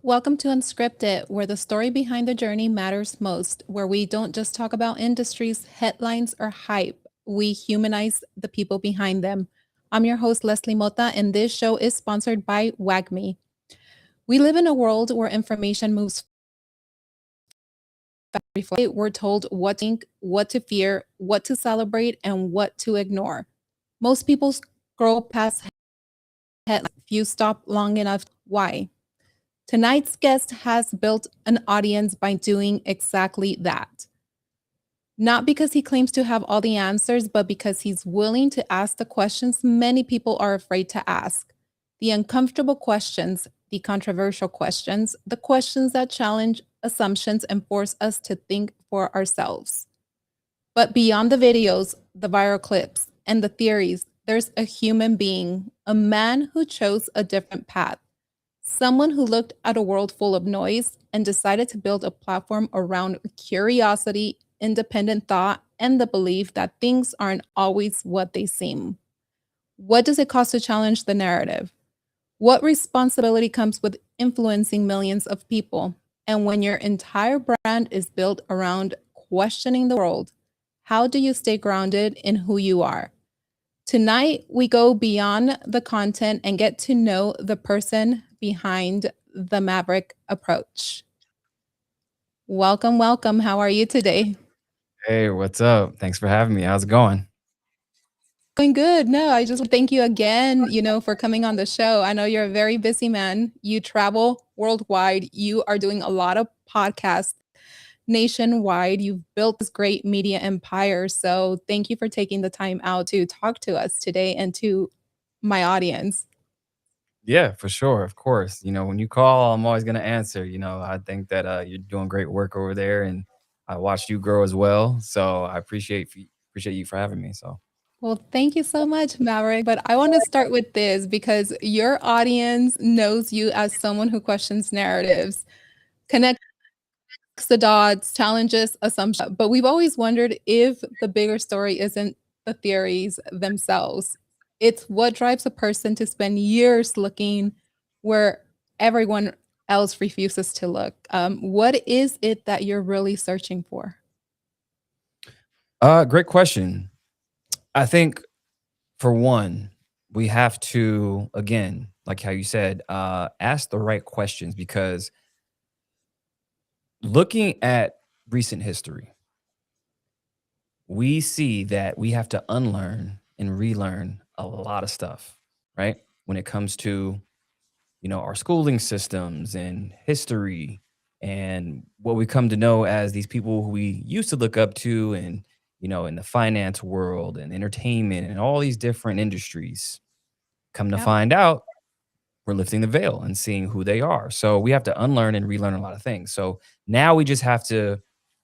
Welcome to Unscripted, where the story behind the journey matters most, where we don't just talk about industries, headlines, or hype. We humanize the people behind them. I'm your host, Leslie Mota, and this show is sponsored by WagMe. We live in a world where information moves fast. We're told what to think, what to fear, what to celebrate, and what to ignore. Most people scroll past headlines. Few stop long enough. Why? Tonight's guest has built an audience by doing exactly that. Not because he claims to have all the answers, but because he's willing to ask the questions many people are afraid to ask. The uncomfortable questions, the controversial questions, the questions that challenge assumptions and force us to think for ourselves. But beyond the videos, the viral clips, and the theories, there's a human being, a man who chose a different path. Someone who looked at a world full of noise and decided to build a platform around curiosity, independent thought, and the belief that things aren't always what they seem. What does it cost to challenge the narrative? What responsibility comes with influencing millions of people? And when your entire brand is built around questioning the world, how do you stay grounded in who you are? Tonight, we go beyond the content and get to know the person behind the Maverick approach. Welcome, welcome. How are you today? Hey, what's up? Thanks for having me. How's it going? Doing good. No, I just thank you again, for coming on the show. I know you're a very busy man. You travel worldwide. You are doing a lot of podcasts nationwide. You've built this great media empire. So thank you for taking the time out to talk to us today and to my audience. Yeah, for sure. Of course. When you call, I'm always going to answer. I think that you're doing great work over there and I watched you grow as well. So I appreciate you for having me. So, Well, thank you so much, Maverick. But I want to start with this because your audience knows you as someone who questions narratives, connects the dots, challenges assumptions. But we've always wondered if the bigger story isn't the theories themselves. It's what drives a person to spend years looking where everyone else refuses to look. What is it that you're really searching for? great question. I think for one, we have to, again, like how you said, ask the right questions because looking at recent history, we see that we have to unlearn and relearn a lot of stuff, right? When it comes to, our schooling systems and history and what we come to know as these people who we used to look up to and, in the finance world and entertainment and all these different industries. Come to Yep. find out, we're lifting the veil and seeing who they are. So we have to unlearn and relearn a lot of things. So now we just have to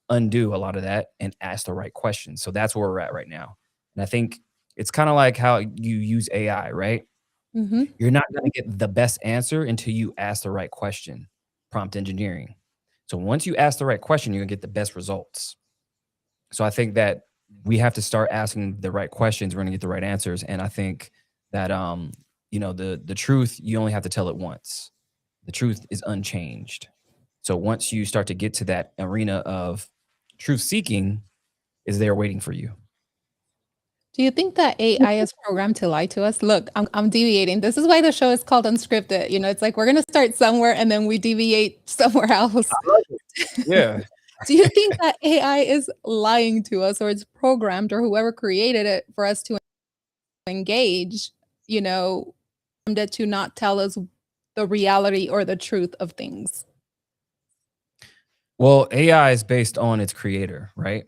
undo a lot of that and ask the right questions. So that's where we're at right now. And I think it's kind of like how you use AI, right? Hmm. You're not going to get the best answer until you ask the right question, prompt engineering. So once you ask the right question, you're going to get the best results. So I think that we have to start asking the right questions. We're going to get the right answers. And I think that, the truth, you only have to tell it once. The truth is unchanged. So once you start to get to that arena of truth seeking, is there waiting for you. Do you think that AI is programmed to lie to us? Look, I'm deviating. This is why the show is called Unscripted. It's like we're going to start somewhere and then we deviate somewhere else. I love it. Yeah. Do you think that AI is lying to us or it's programmed or whoever created it for us to engage, that to not tell us the reality or the truth of things? Well, AI is based on its creator, right?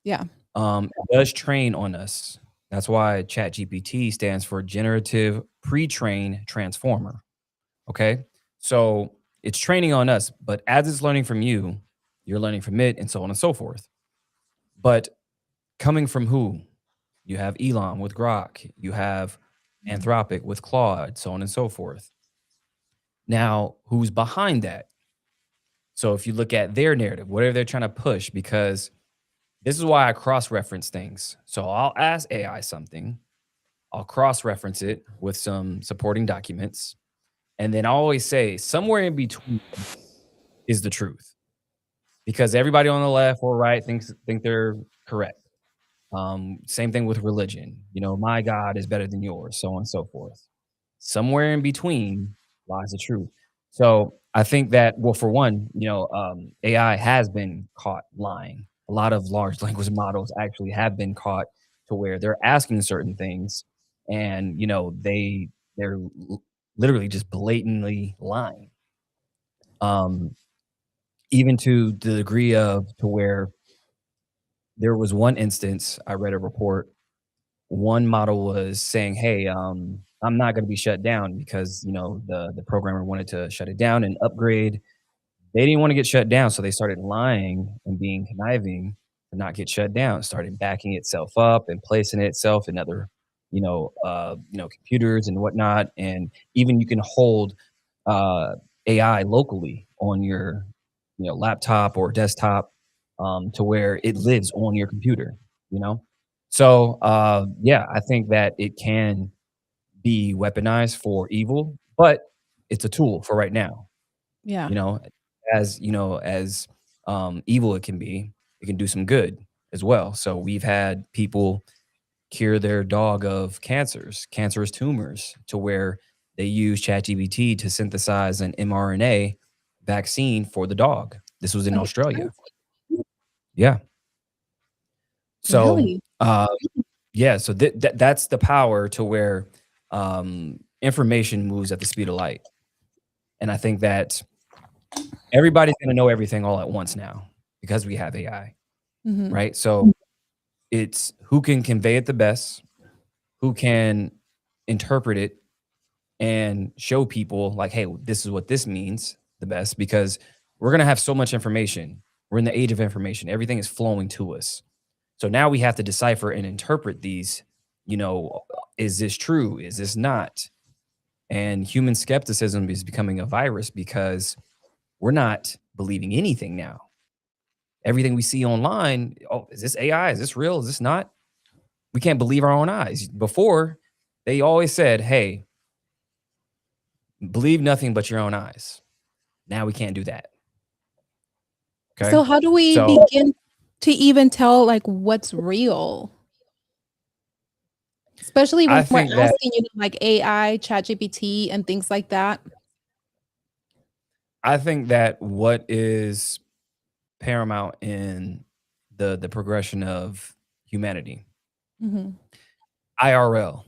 Yeah. It does train on us. That's why ChatGPT stands for Generative Pre-trained Transformer. Okay. So it's training on us, but as it's learning from you, you're learning from it, and so on and so forth. But coming from who? You have Elon with Grok, you have Anthropic with Claude, so on and so forth. Now, who's behind that? So if you look at their narrative, whatever they're trying to push, because this is why I cross-reference things. So I'll ask AI something, I'll cross-reference it with some supporting documents, And then I always say somewhere in between is the truth, because everybody on the left or right think they're correct. Same thing with religion. You know, my God is better than yours, so on and so forth. Somewhere in between lies the truth. So I think that, well, for one, AI has been caught lying. A lot of large language models actually have been caught to where they're asking certain things, and they're literally just blatantly lying. Even to the degree of to where there was one instance I read a report. One model was saying, "Hey, I'm not going to be shut down because the programmer wanted to shut it down and upgrade. They didn't want to get shut down, so they started lying and being conniving to not get shut down. Started backing itself up and placing itself in other, computers and whatnot. And even you can hold uh, AI locally on your, laptop or desktop, to where it lives on your computer. You know, so yeah, I think that it can be weaponized for evil, but it's a tool for right now. Yeah. You know, as evil it can do some good as well. So we've had people cure their dog of cancerous tumors, to where they use ChatGPT to synthesize an mRNA vaccine for the dog. This was in Like, Australia. Yeah. So, really? yeah, so that's the power to where information moves at the speed of light. And I think that everybody's going to know everything all at once now because we have AI, Mhm. right? So it's who can convey it the best, who can interpret it and show people like, hey, this is what this means the best, because we're going to have so much information. We're in the age of information. Everything is flowing to us. So now we have to decipher and interpret these, is this true? Is this not? And human skepticism is becoming a virus because we're not believing anything now. Everything we see online, oh, is this AI? Is this real? Is this not? We can't believe our own eyes. Before, they always said, hey, believe nothing but your own eyes. Now we can't do that. Okay. So how do we So begin to even tell like what's real? Especially I when we're think that asking, like AI, ChatGPT, and things like that. what is paramount in the progression of humanity, Mhm. IRL,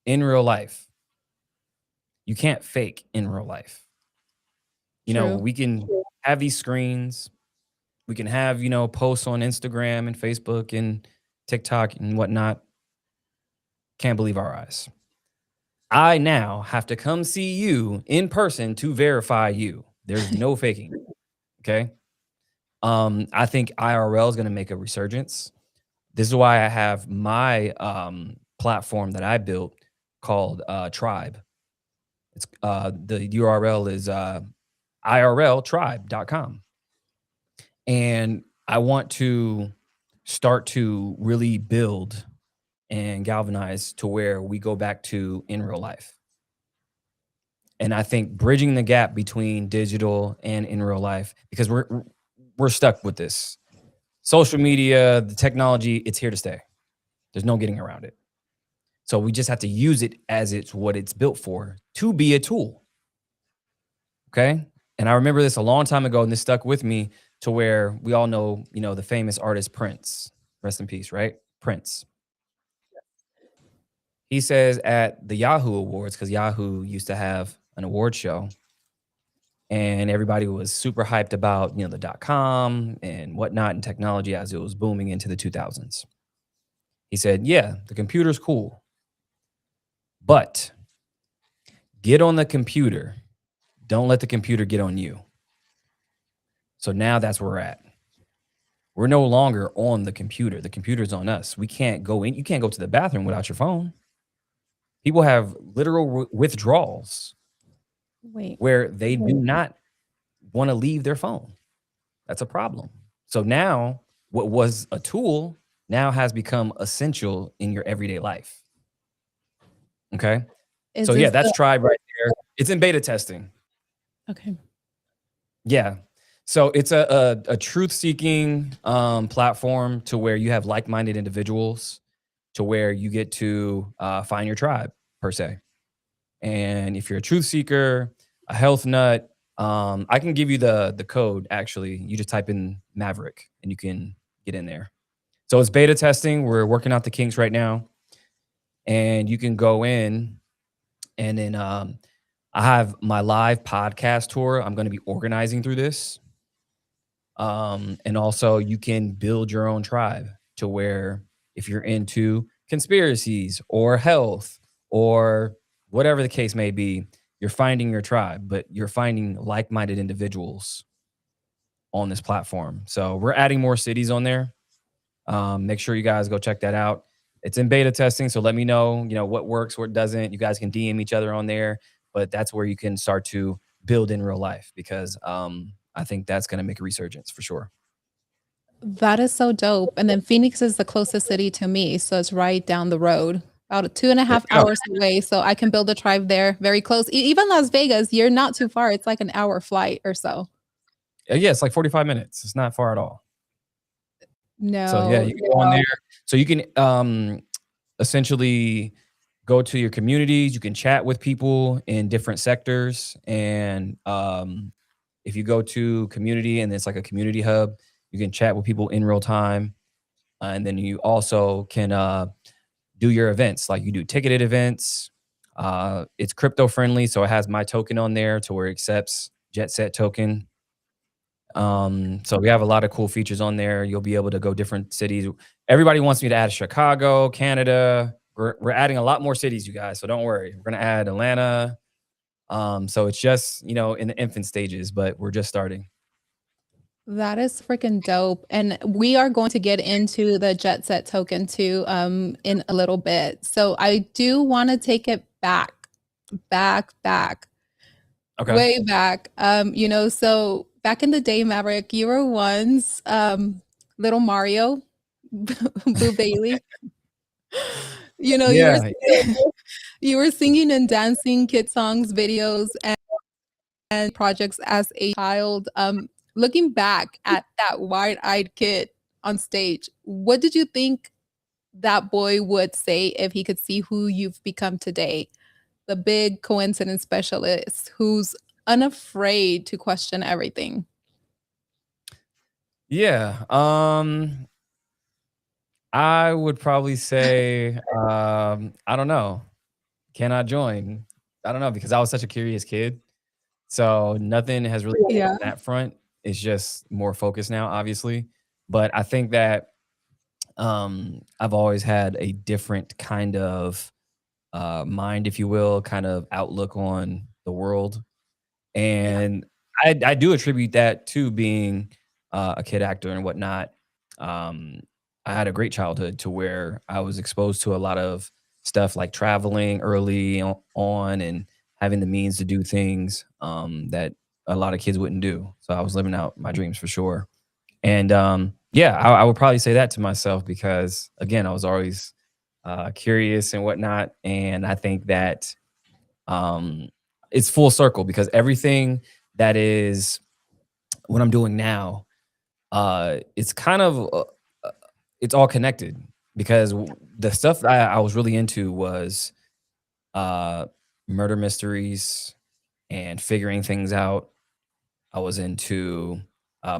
in real life, you can't fake in real life. True. We can have these screens, we can have, posts on Instagram and Facebook and TikTok and whatnot. Can't believe our eyes. I now have to come see you in person to verify you. There's no faking. Okay. I think IRL is going to make a resurgence. This is why I have my platform that I built called Tribe. It's the URL is irltribe.com. And I want to start to really build and galvanize to where we go back to in real life. And I think bridging the gap between digital and in real life, because we're stuck with this. Social media, the technology, it's here to stay. There's no getting around it. So we just have to use it as it's what it's built for, to be a tool. Okay? And I remember this a long time ago, and this stuck with me, to where we all know, the famous artist Prince. Rest in peace, right? Prince. He says at the Yahoo Awards, because Yahoo used to have an award show, and everybody was super hyped about, the .com and whatnot and technology as it was booming into the 2000s. He said, yeah, the computer's cool, but get on the computer. Don't let the computer get on you. So now that's where we're at. We're no longer on the computer. The computer's on us. We can't go in. You can't go to the bathroom without your phone. People have literal withdrawals Wait. where they do not want to leave their phone. That's a problem. So now what was a tool now has become essential in your everyday life. Okay. Is So yeah, this that's the Tribe right there. It's in beta testing. Okay. Yeah. So it's a truth seeking platform to where you have like minded individuals to where you get to find your tribe per se. And if you're a truth seeker, a health nut, I can give you the code actually. You just type in Maverick and you can get in there. So it's beta testing. We're working out the kinks right now. And you can go in and then I have my live podcast tour. I'm going to be organizing through this. And also you can build your own tribe to where if you're into conspiracies or health or whatever the case may be, you're finding your tribe, but you're finding like-minded individuals on this platform. So we're adding more cities on there. Make sure you guys go check that out. It's in beta testing, so let me know, what works, what doesn't. You guys can DM each other on there, but that's where you can start to build in real life because I think that's going to make a resurgence for sure. That is so dope. And then Phoenix is the closest city to me, so it's right down the road, about 2.5 There you hours away. So I can build a tribe there, very close. Even Las Vegas, you're not too far. It's like an hour flight or so. Yeah, it's like 45 minutes. It's not far at all. So yeah, No, you can go on there. So you can essentially go to your communities. You can chat with people in different sectors. And if you go to community and it's like a community hub, you can chat with people in real time. And then you also can do your events, like you do ticketed events. It's crypto friendly, so it has my token on there to where it accepts Jet Set token. So we have a lot of cool features on there. You'll be able to go different cities. Everybody wants me to add Chicago, Canada. We're adding a lot more cities, you guys. So don't worry. We're gonna add Atlanta. So it's just in the infant stages, but we're just starting. that is freaking dope. And we are going to get into the Jet Set token too in a little bit. So I do want to take it back, Okay. way back. So back in the day, Maverick, you were once little Mario, Boo Bailey. You know, Yeah. you were singing and dancing kid songs, videos, and projects as a child. Looking back at that wide-eyed kid on stage, what did you think that boy would say if he could see who you've become today? The big coincidence specialist who's unafraid to question everything. Yeah. I would probably say, I don't know. Can I join? I don't know because I was such a curious kid. So nothing has really changed Yeah. on that front. It's just more focused now, obviously. But I think that I've always had a different kind of mind, if you will, kind of outlook on the world. Yeah. And I do attribute that to being a kid actor and whatnot. Um, I had a great childhood to where I was exposed to a lot of stuff like traveling early on and having the means to do things that a lot of kids wouldn't do. So I was living out my dreams for sure. And yeah, I would probably say that to myself because again, I was always curious and whatnot. And I think that um, it's full circle because everything that is what I'm doing now, it's kind of uh, it's all connected because the stuff that I was really into was uh, murder mysteries and figuring things out. I was into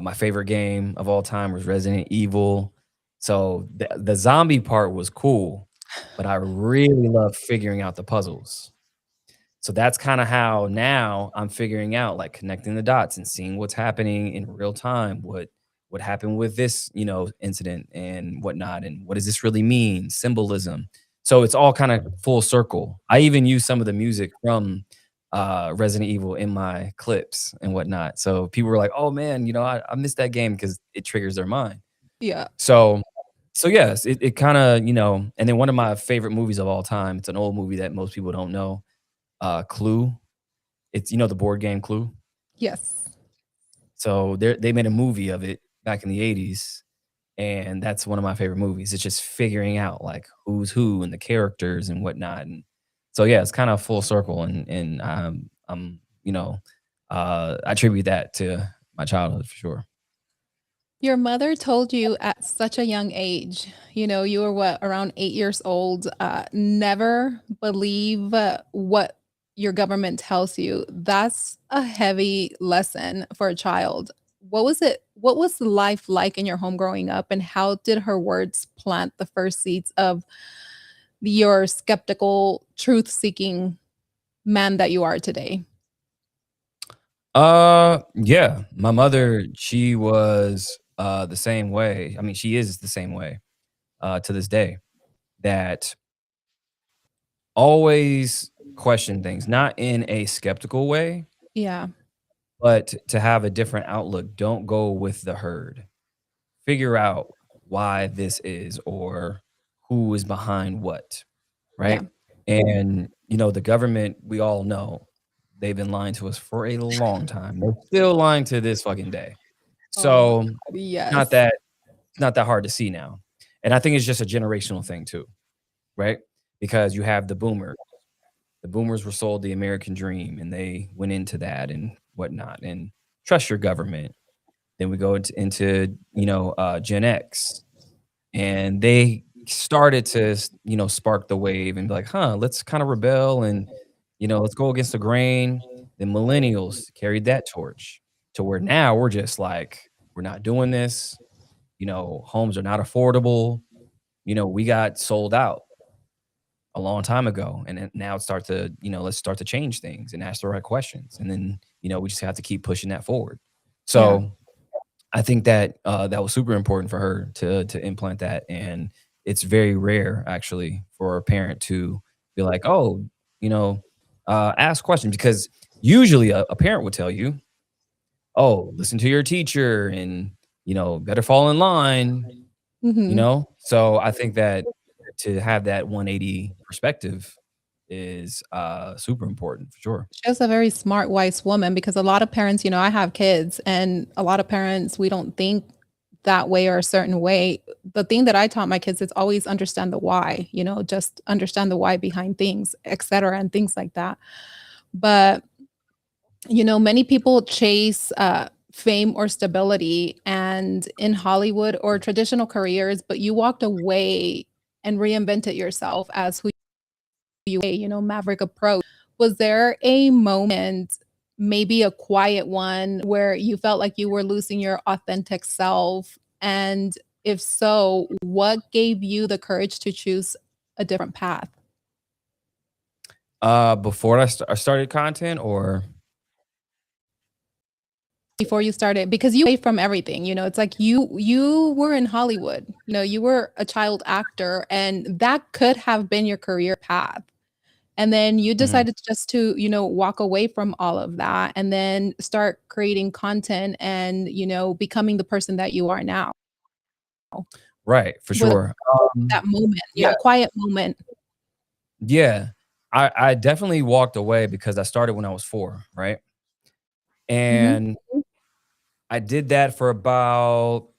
my favorite game of all time was Resident Evil. So the zombie part was cool, but I really love figuring out the puzzles. So that's kind of how now I'm figuring out, like connecting the dots and seeing what's happening in real time. What happened with this, incident and whatnot, and what does this really mean? Symbolism. So it's all kind of full circle. I even use some of the music from Resident Evil in my clips and whatnot. So people were like, "Oh man, I missed that game because it triggers their mind." Yeah. So so yes, it kind of and then one of my favorite movies of all time. It's an old movie that most people don't know, Clue. It's the board game Clue. Yes. So they made a movie of it back in the 80s, and that's one of my favorite movies. It's just figuring out like who's who and the characters and whatnot. And so yeah, it's kind of full circle, and you know, I attribute that to my childhood for sure. Your mother told you at such a young age, you were what, around 8 years old, never believe what your government tells you. That's a heavy lesson for a child. What was it? What was life like in your home growing up? And how did her words plant the first seeds of your skeptical, truth seeking man that you are today? Yeah, my mother, she was the same way. I mean, she is the same way to this day, that always question things, not in a skeptical way, Yeah. but to have a different outlook. Don't go with the herd. Figure out why this is, or who is behind what, Yeah. right? And the government, we all know, they've been lying to us for a long time. They're still lying to this fucking day. Oh my So God. not Yes. that it's not that hard to see now. And I think it's just a generational thing too, right? Because you have the boomers. The boomers were sold the American dream and they went into that and whatnot, and trust your government. Then we go into Gen X, and they started to spark the wave and be like, huh, let's kind of rebel, and let's go against the grain. Then millennials carried that torch to where now we're just like, we're not doing this. Homes are not affordable. We got sold out a long time ago, and then now it's start to let's start to change things and ask the right questions, and then we just have to keep pushing that forward. Yeah. So I think that that was super important for her to implant that, and it's very rare actually for a parent to be like, oh, ask questions, because usually a parent would tell you, oh, listen to your teacher, and better fall in line. Mhm. So I think that to have that 180 perspective is super important for sure. She was a very smart, wise woman because a lot of parents, I have kids, and a lot of parents, we don't think that way or a certain way. The thing that I taught my kids is always understand the why, just understand the why behind things, et cetera, and things like that. But, many people chase fame or stability and in Hollywood or traditional careers, but you walked away and reinvented yourself as who Maverick approach. Was there a moment, maybe a quiet one, where you felt like you were losing your authentic self? And if so, what gave you the courage to choose a different path Before I started content, or before you started? Because you away from everything, it's like you were in Hollywood, you were a child actor, and that could have been your career path. And then you Mhm. decided just to, walk away from all of that and then start creating content and, becoming the person that you are now. Right, for Was sure. that moment, Yeah, that quiet moment. yeah. I definitely walked away because I started when I was 4, right? Mhm. And I did that for about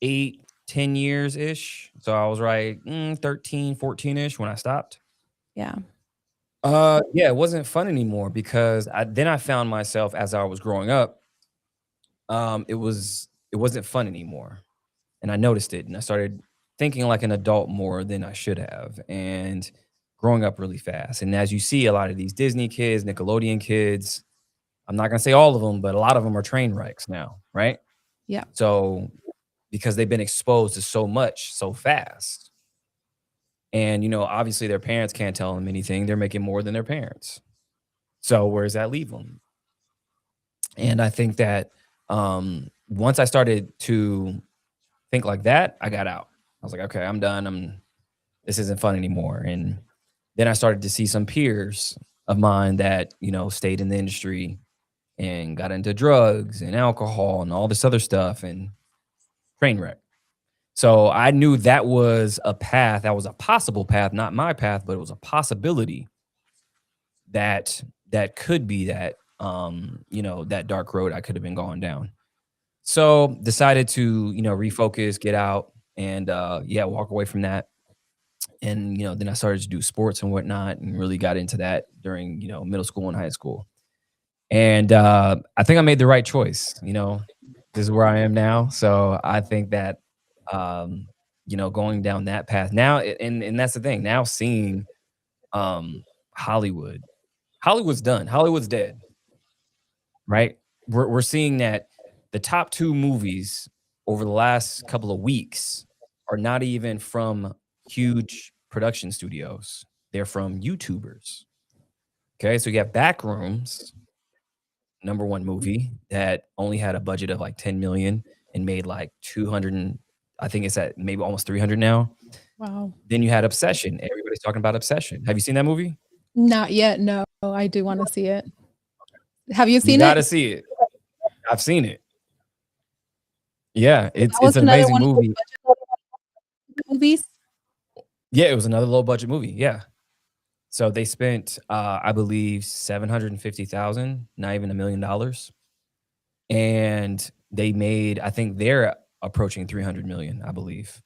8, 10 years ish. So I was right, 13, 14-ish when I stopped. Yeah. Yeah, it wasn't fun anymore because I found myself as I was growing up, it wasn't fun anymore. And I noticed it, and I started thinking like an adult more than I should have, and growing up really fast. And as you see, a lot of these Disney kids, Nickelodeon kids, I'm not gonna say all of them, but a lot of them are train wrecks now, right? Yeah. So because they've been exposed to so much so fast. And obviously their parents can't tell them anything. They're making more than their parents. So where does that leave them? And I think that once I started to think like that, I got out. I was like, okay, I'm done. This isn't fun anymore. And then I started to see some peers of mine that, stayed in the industry and got into drugs and alcohol and all this other stuff, and train wreck. So I knew that was a path, that was a possible path, not my path, but it was a possibility that could be that that dark road I could have been going down. So decided to, refocus, get out, and yeah, walk away from that. And then I started to do sports and whatnot, and really got into that during middle school and high school. And I think I made the right choice. This is where I am now. So I think that um, going down that path now, and that's the thing. Now seeing Hollywood, Hollywood's done. Hollywood's dead, right? We're seeing that the top two movies over the last couple of weeks are not even from huge production studios. They're from YouTubers. Okay, so you have Backrooms, number one movie that only had a budget of like 10 million and made like 200 and I think it's at maybe almost 300 now. Wow. Then you had Obsession. Everybody's talking about Obsession. Have you seen that movie? Not yet. No, I do want to see it. Have you You seen got to it? see it. I've seen it. Yeah, That it's was an another amazing one of those movie. budget movies. Yeah, it was another low budget movie. Yeah. So they spent I believe 750,000, not even $1 million. And they made, I think they're approaching 300 million, I believe.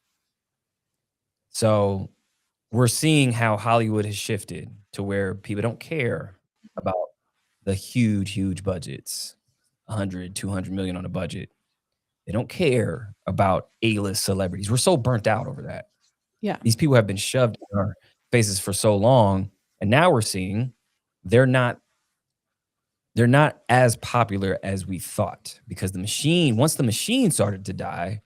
So we're seeing how Hollywood has shifted to where people don't care about the huge budgets, 100, 200 million on a budget. They don't care about A-list celebrities. We're so burnt out over that. Yeah. These people have been shoved in our faces for so long, and now we're seeing they're not as popular as we thought, because once the machine started to die,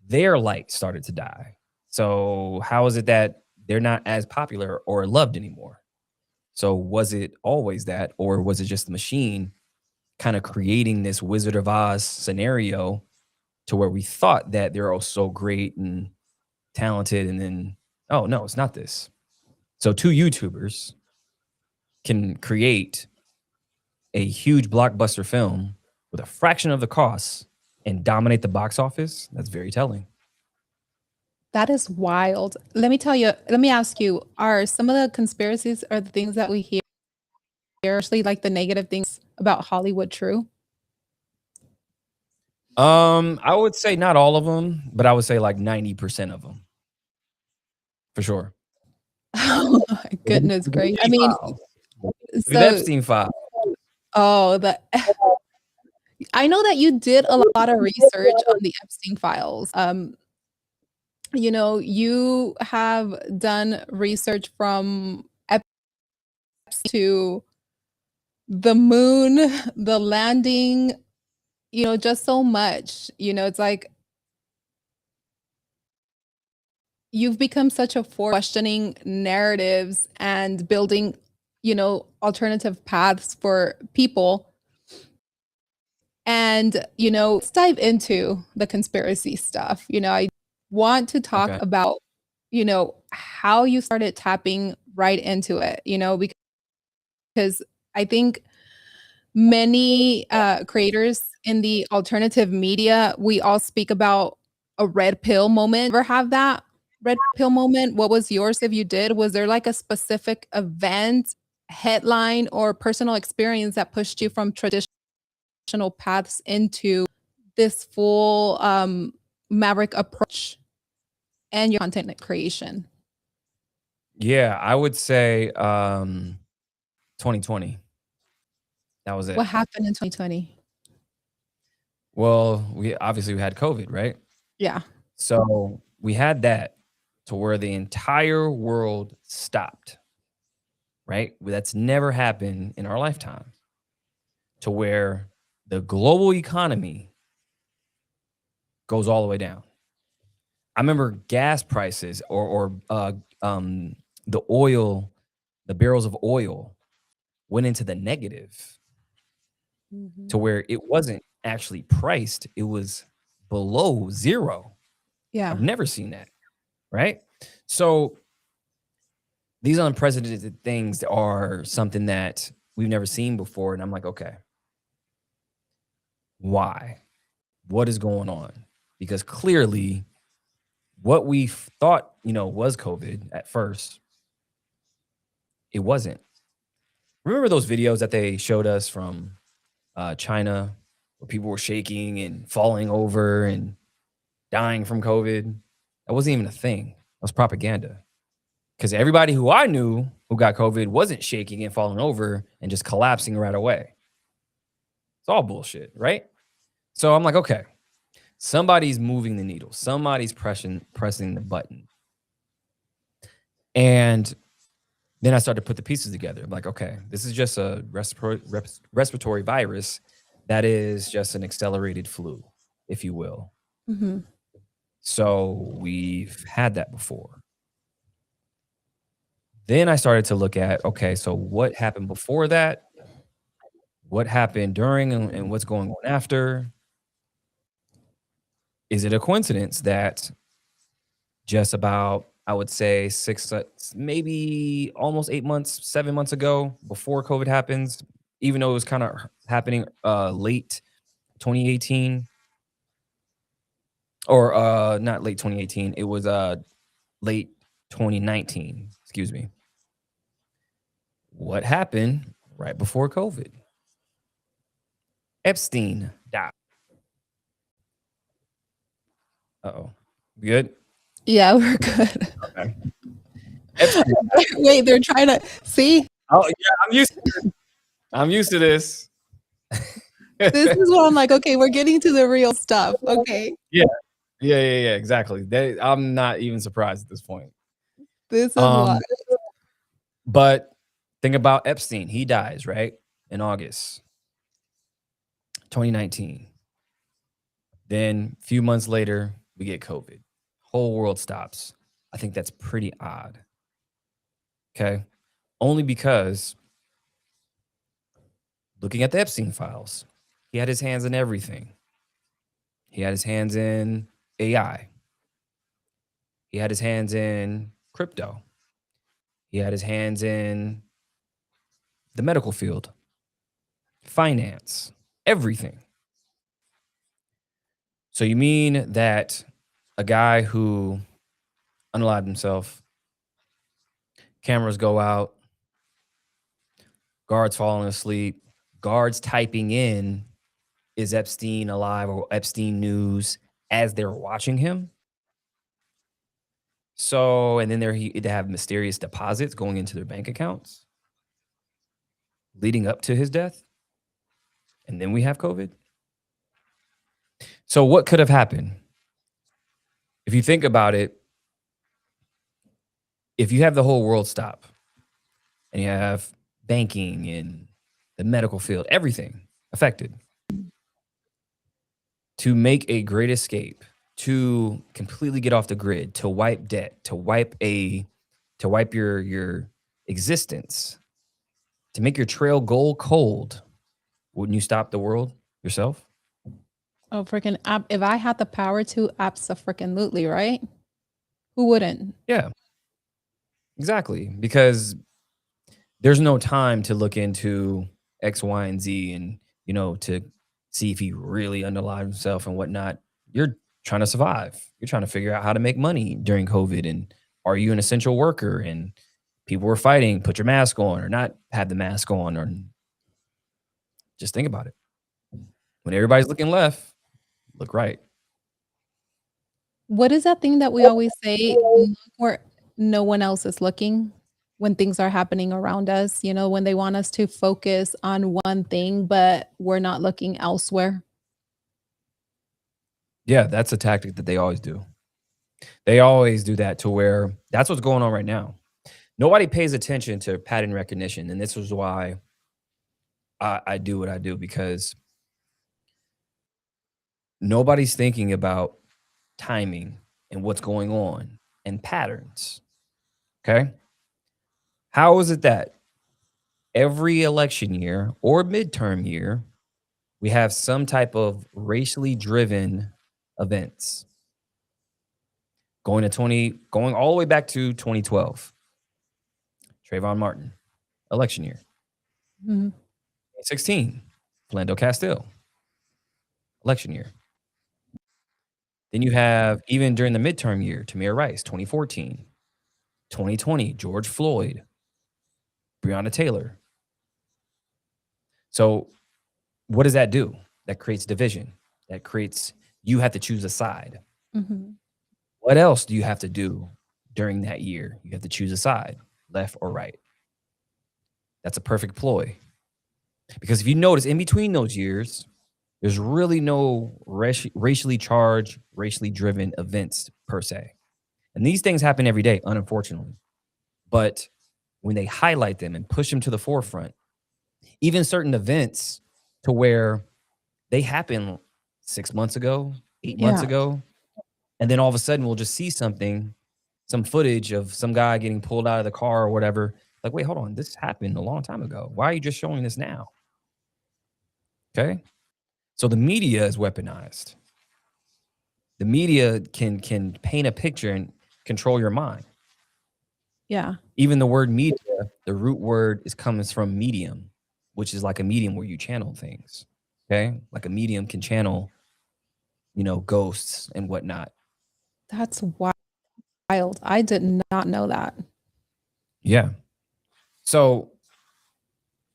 their light started to die. So how is it that they're not as popular or loved anymore? So was it always that, or was it just the machine kind of creating this Wizard of Oz scenario to where we thought that they're all so great and talented, and then, oh no, it's not this. So two YouTubers can create a huge blockbuster film with a fraction of the cost and dominate the box office. That's very telling. That is wild. Let me ask you, are some of the conspiracies or the things that we hear, especially like the negative things about Hollywood, true? I would say not all of them, but I would say like 90% of them. For sure. Oh my goodness gracious. I mean, Look at so Epstein file. the I know that you did a lot of research on the Epstein files. You have done research from Epstein to the moon, the landing, just so much. It's like you've become such a force questioning narratives and building, alternative paths for people. And, let's dive into the conspiracy stuff. I want to talk Okay. about, how you started tapping right into it, because I think many creators in the alternative media, we all speak about a red pill moment. Ever have that red pill moment? What was yours if you did? Was there like a specific event, headline, or personal experience that pushed you from traditional paths into this full Maverick approach and your content creation? Yeah, I would say 2020. That was it. What happened in 2020? Well, we had COVID, right? Yeah. So we had that to where the entire world stopped, right? That's never happened in our lifetime, to where the global economy goes all the way down. I remember gas prices or the oil, the barrels of oil went into the negative, Mhm. to where it wasn't actually priced. It was below zero. Yeah. I've never seen that, right? So these unprecedented things are something that we've never seen before. And I'm like, okay, why? What is going on? Because clearly what we thought, was COVID at first, it wasn't. Remember those videos that they showed us from China, where people were shaking and falling over and dying from COVID? That wasn't even a thing. That was propaganda. Because everybody who I knew who got COVID wasn't shaking and falling over and just collapsing right away. It's all bullshit, right? So I'm like, okay, somebody's moving the needle. Somebody's pressing the button. And then I started to put the pieces together. I'm like, okay, this is just a respiratory virus that is just an accelerated flu, if you will. Mhm. So we've had that before. Then I started to look at, okay, so what happened before that? What happened during and what's going on after? Is it a coincidence that just about, I would say, maybe almost 8 months, 7 months ago, before COVID happens, even though it was kind of happening late 2018, or not late 2018, it was late 2019, excuse me. What happened right before COVID? Epstein died. Uh-oh. Good? Yeah, we're good. Okay. Epstein. Wait, they're trying to see. Oh, yeah, I'm used to this. This is what I'm like, okay, we're getting to the real stuff. Okay. Yeah. Yeah, exactly. I'm not even surprised at this point. This is why. But think about Epstein. He dies, right? In August 2019. Then a few months later, we get COVID. Whole world stops. I think that's pretty odd. Okay. Only because looking at the Epstein files, he had his hands in everything. He had his hands in AI. He had his hands in crypto. He had his hands in the medical field, finance, everything. So you mean that a guy who unalived himself, cameras go out, guards falling asleep, guards typing in, is Epstein alive or Epstein news as they're watching him? So, and then they have mysterious deposits going into their bank accounts leading up to his death. And then we have COVID. So, what could have happened? If you think about it, if you have the whole world stop and you have banking and the medical field, everything affected, to make a great escape, to completely get off the grid, to wipe debt, to wipe your existence, to make your trail go cold, wouldn't you stop the world yourself? Oh, freaking if I had the power to, abso-freaking-lutely, right? Who wouldn't? Yeah, exactly. Because there's no time to look into X, Y, and Z and, to see if he really underlined himself and whatnot. You're trying to survive. You're trying to figure out how to make money during COVID. And are you an essential worker? And people were fighting, put your mask on or not have the mask on, or just think about it. When everybody's looking left, look right. What is that thing that we always say? Look where no one else is looking when things are happening around us, when they want us to focus on one thing, but we're not looking elsewhere. Yeah, that's a tactic that they always do. They always do that, to where that's what's going on right now. Nobody pays attention to pattern recognition. And this is why I do what I do, because nobody's thinking about timing and what's going on and patterns. Okay. How is it that every election year or midterm year, we have some type of racially driven events? Going all the way back to 2012, Trayvon Martin, election year. Mhm. 2016, Philando Castile, election year. Then you have, even during the midterm year, Tamir Rice, 2014, 2020, George Floyd, Breonna Taylor. So what does that do? That creates division. That creates, you have to choose a side. Mhm. What else do you have to do during that year? You have to choose a side, left or right. That's a perfect ploy. Because if you notice, in between those years, there's really no racially charged, racially driven events per se. And these things happen every day, unfortunately. But when they highlight them and push them to the forefront, even certain events to where they happen 6 months ago, 8 months Yeah. ago, and then all of a sudden we'll just see something, some footage of some guy getting pulled out of the car or whatever. Like, wait, hold on, this happened a long time ago. Why are you just showing this now? Okay. So the media is weaponized. The media can paint a picture and control your mind. Yeah. Even the word media, the root word comes from medium, which is like a medium where you channel things. Okay. Like a medium can channel, ghosts and whatnot. That's wild. I did not know that. Yeah. So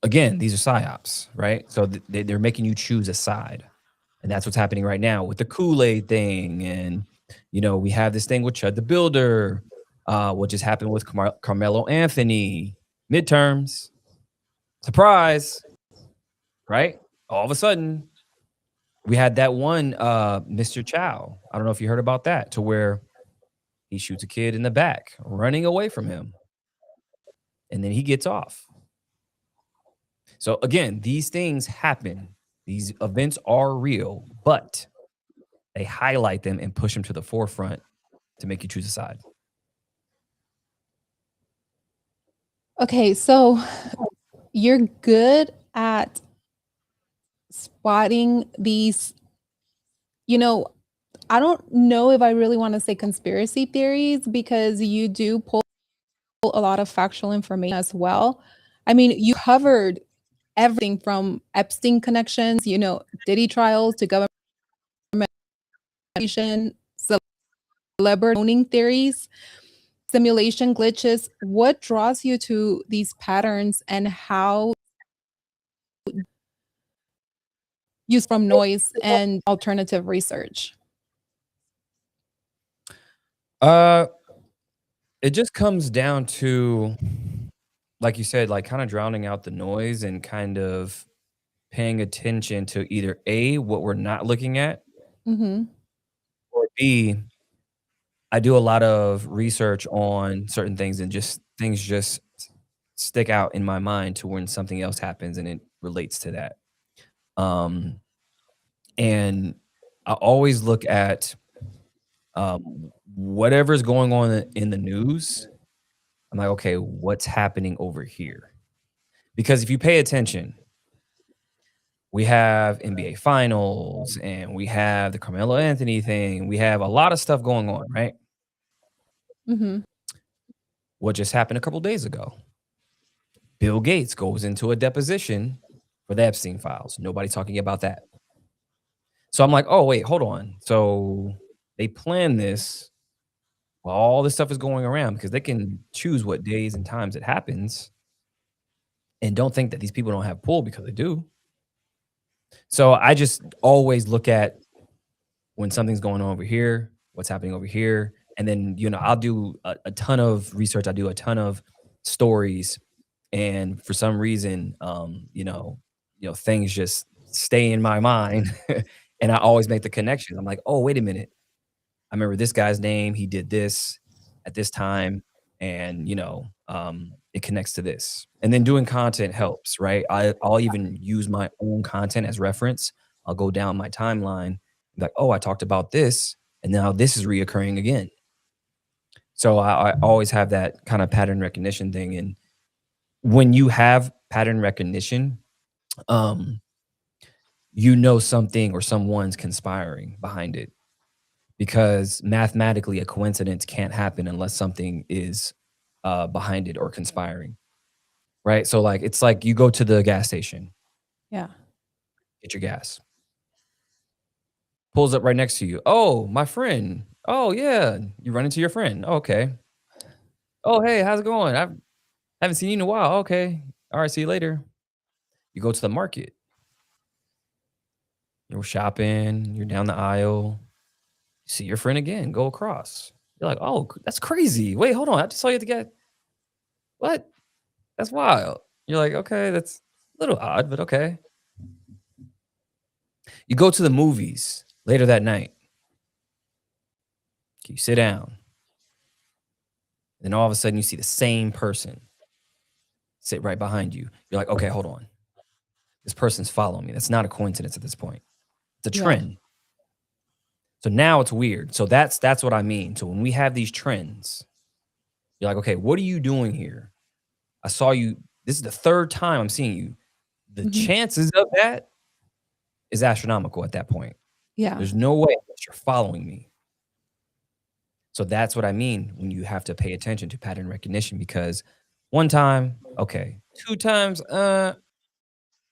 again, these are psyops, right? So they're making you choose a side. And that's what's happening right now with the Kool-Aid thing. And, we have this thing with Chud the Builder, what just happened with Carmelo Anthony, midterms, surprise, right? All of a sudden, we had that one Mr. Chow. I don't know if you heard about that, to where he shoots a kid in the back, running away from him. And then he gets off. So again, these things happen. These events are real, but they highlight them and push them to the forefront to make you choose a side. Okay, so you're good at spotting these, I don't know if I really want to say conspiracy theories, because you do pull a lot of factual information as well. I mean, you covered everything from Epstein connections, Diddy trials, to government, celebrity owning theories, simulation glitches. What draws you to these patterns, and how use from noise and alternative research? It just comes down to, like you said, like kind of drowning out the noise and kind of paying attention to either A, what we're not looking at, Mhm. or B, I do a lot of research on certain things, and things just stick out in my mind to when something else happens and it relates to that. Um, and I always look at whatever's going on in the news. I'm like, okay, what's happening over here? Because if you pay attention, we have NBA finals and we have the Carmelo Anthony thing. We have a lot of stuff going on, right? Mhm. What just happened a couple days ago? Bill Gates goes into a deposition for the Epstein files. Nobody talking about that. So I'm like, oh, wait, hold on. So they planned this while all this stuff is going around, because they can choose what days and times it happens, and don't think that these people don't have pull, because they do. So I just always look at when something's going on over here, what's happening over here. And then, I'll do a ton of research. I do a ton of stories. And for some reason, things just stay in my mind. And I always make the connection. I'm like, oh, wait a minute. I remember this guy's name. He did this at this time. And, it connects to this. And then doing content helps, right? I'll even use my own content as reference. I'll go down my timeline, like, oh, I talked about this, and now this is reoccurring again. So I always have that kind of pattern recognition thing. And when you have pattern recognition, um, something or someone's conspiring behind it, because mathematically a coincidence can't happen unless something is behind it or conspiring, right? So like, it's like you go to the gas station, Yeah. get your gas, pulls up right next to you. Oh, my friend. Oh yeah, you run into your friend. Okay. Oh hey, how's it going? I haven't seen you in a while. Okay. All right, see you later. You go to the market. You're shopping. You're down the aisle. You see your friend again. Go across. You're like, oh, that's crazy. Wait, hold on. I just saw you at the gas. What? That's wild. You're like, okay, that's A little odd, but okay. You go to the movies later that night. You sit down. Then all of a sudden you see the same person sit right behind you. You're like, okay, hold on. This person's following me. That's not a coincidence at this point. It's a Yeah. trend. So now it's weird. So that's what I mean. So when we have these trends, you're like, okay, what are you doing here? I saw you. This is the third time I'm seeing you. The Mhm. chances of that is astronomical at that point. Yeah. There's no way that you're following me. So that's what I mean when you have to pay attention to pattern recognition, because one time, okay, two times,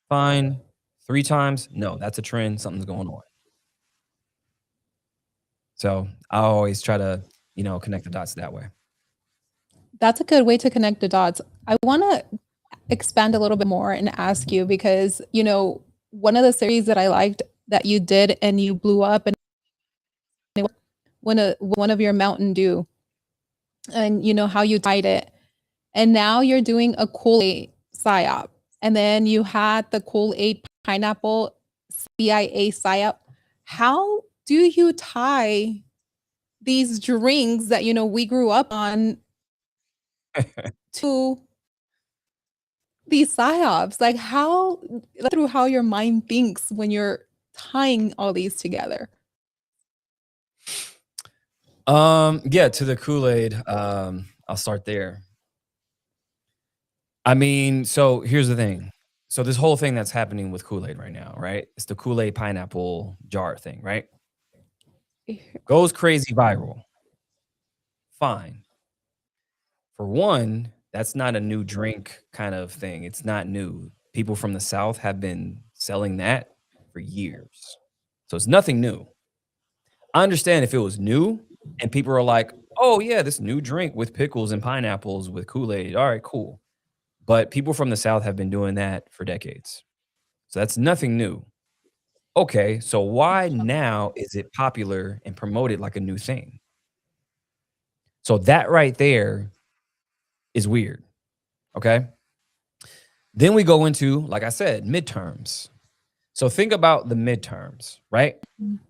fine. Three times, no, that's a trend. Something's going on. So I always try to, connect the dots that way. That's a good way to connect the dots. I want to expand a little bit more and ask you because, one of the series that I liked that you did and you blew up and it was one of your Mountain Dew and how you tied it. And now you're doing a Kool-Aid psyop. And then you had the Kool-Aid pineapple CIA psyop. How do you tie these drinks that we grew up on to these psyops? Like through how your mind thinks when you're tying all these together. Yeah, to the Kool-Aid, I'll start there. I mean, so here's the thing. So this whole thing that's happening with Kool-Aid right now, right? It's the Kool-Aid pineapple jar thing, right? Goes crazy viral. Fine. For one, that's not a new drink kind of thing. It's not new. People from the South have been selling that for years. So it's nothing new. I understand if it was new and people are like, oh, yeah, this new drink with pickles and pineapples with Kool-Aid. All right, cool. But people from the South have been doing that for decades. So that's nothing new. Okay, so why now is it popular and promoted like a new thing? So that right there is weird. Okay. Then we go into, like I said, midterms. So think about the midterms, right? Mm.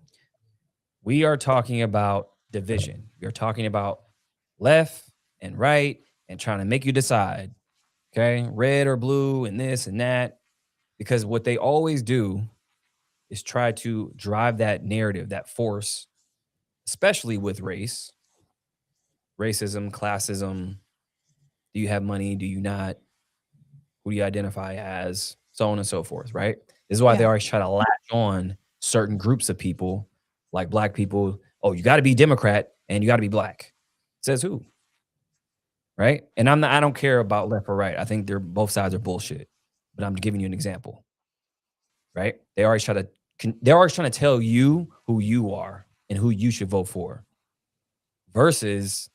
We are talking about division. We're talking about left and right and trying to make you decide, okay, red or blue and this and that. Because what they always do is try to drive that narrative, that force, especially with race, racism, classism. Do you have money? Do you not? Who do you identify as? So on and so forth, right? This is why they Yeah. always try to latch on certain groups of people, like black people. Oh, you got to be Democrat and you got to be black. Says who? Right? And I don't care about left or right. I think both sides are bullshit. But I'm giving you an example. Right? They're always trying to tell you who you are and who you should vote for versus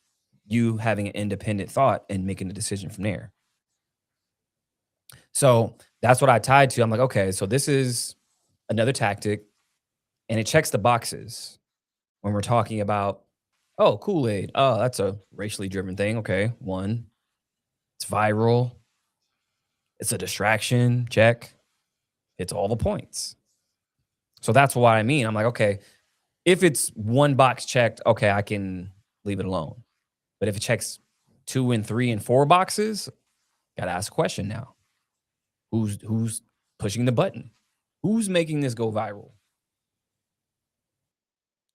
you having an independent thought and making a decision from there. So that's what I tied to. I'm like, okay, so this is another tactic and it checks the boxes when we're talking about, oh, Kool-Aid. Oh, that's a racially driven thing. Okay. One, it's viral. It's a distraction. Check. It's all the points. So that's what I mean. I'm like, okay, if it's one box checked, okay, I can leave it alone. But if it checks 2 and 3 and 4 boxes, gotta ask a question now. Who's pushing the button? Who's making this go viral?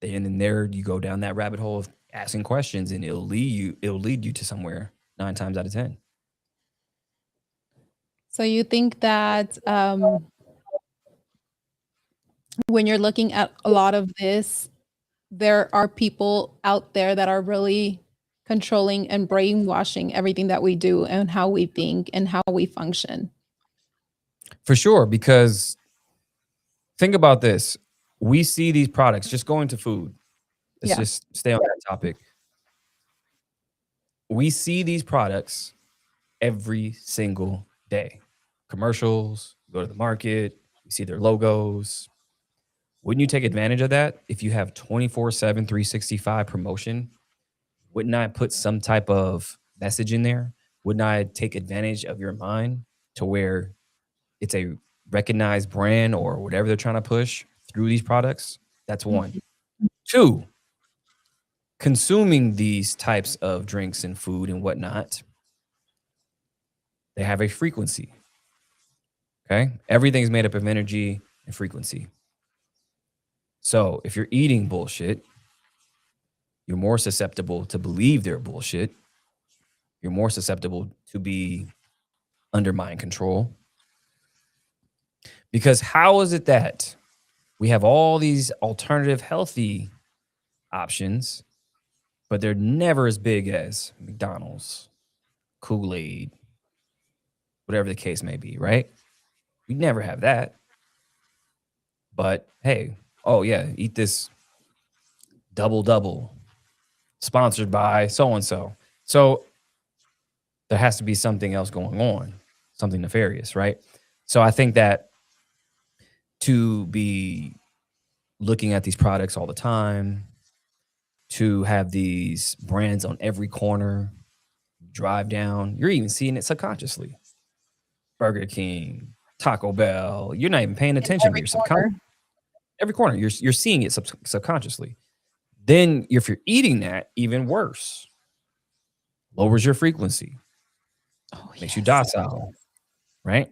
And then there you go down that rabbit hole of asking questions, and it'll lead you to somewhere 9 times out of 10. So you think that when you're looking at a lot of this, there are people out there that are really controlling and brainwashing everything that we do and how we think and how we function. For sure, because think about this. We see these products, just going to food. Let's Yeah. just stay on that topic. We see these products every single day. Commercials, go to the market, you see their logos. Wouldn't you take advantage of that if you have 24/7, 365 promotion? Wouldn't I put some type of message in there? Wouldn't I take advantage of your mind to where it's a recognized brand or whatever they're trying to push through these products. That's one. Two, consuming these types of drinks and food and whatnot, they have a frequency. Okay. Everything's made up of energy and frequency. So if you're eating bullshit, you're more susceptible to believe they're bullshit. You're more susceptible to be under mind control. Because how is it that we have all these alternative healthy options, but they're never as big as McDonald's, Kool-Aid, whatever the case may be, right? We never have that. But hey, oh yeah, eat this double sponsored by so and so. So there has to be something else going on, something nefarious, right? So I think that to be looking at these products all the time, to have these brands on every corner, drive down, you're even seeing it subconsciously. Burger King, Taco Bell, you're not even paying attention, but Every you're corner. every corner, you're seeing it subconsciously. Then if you're eating that, even worse, lowers your frequency, Oh, makes you yes. docile, right?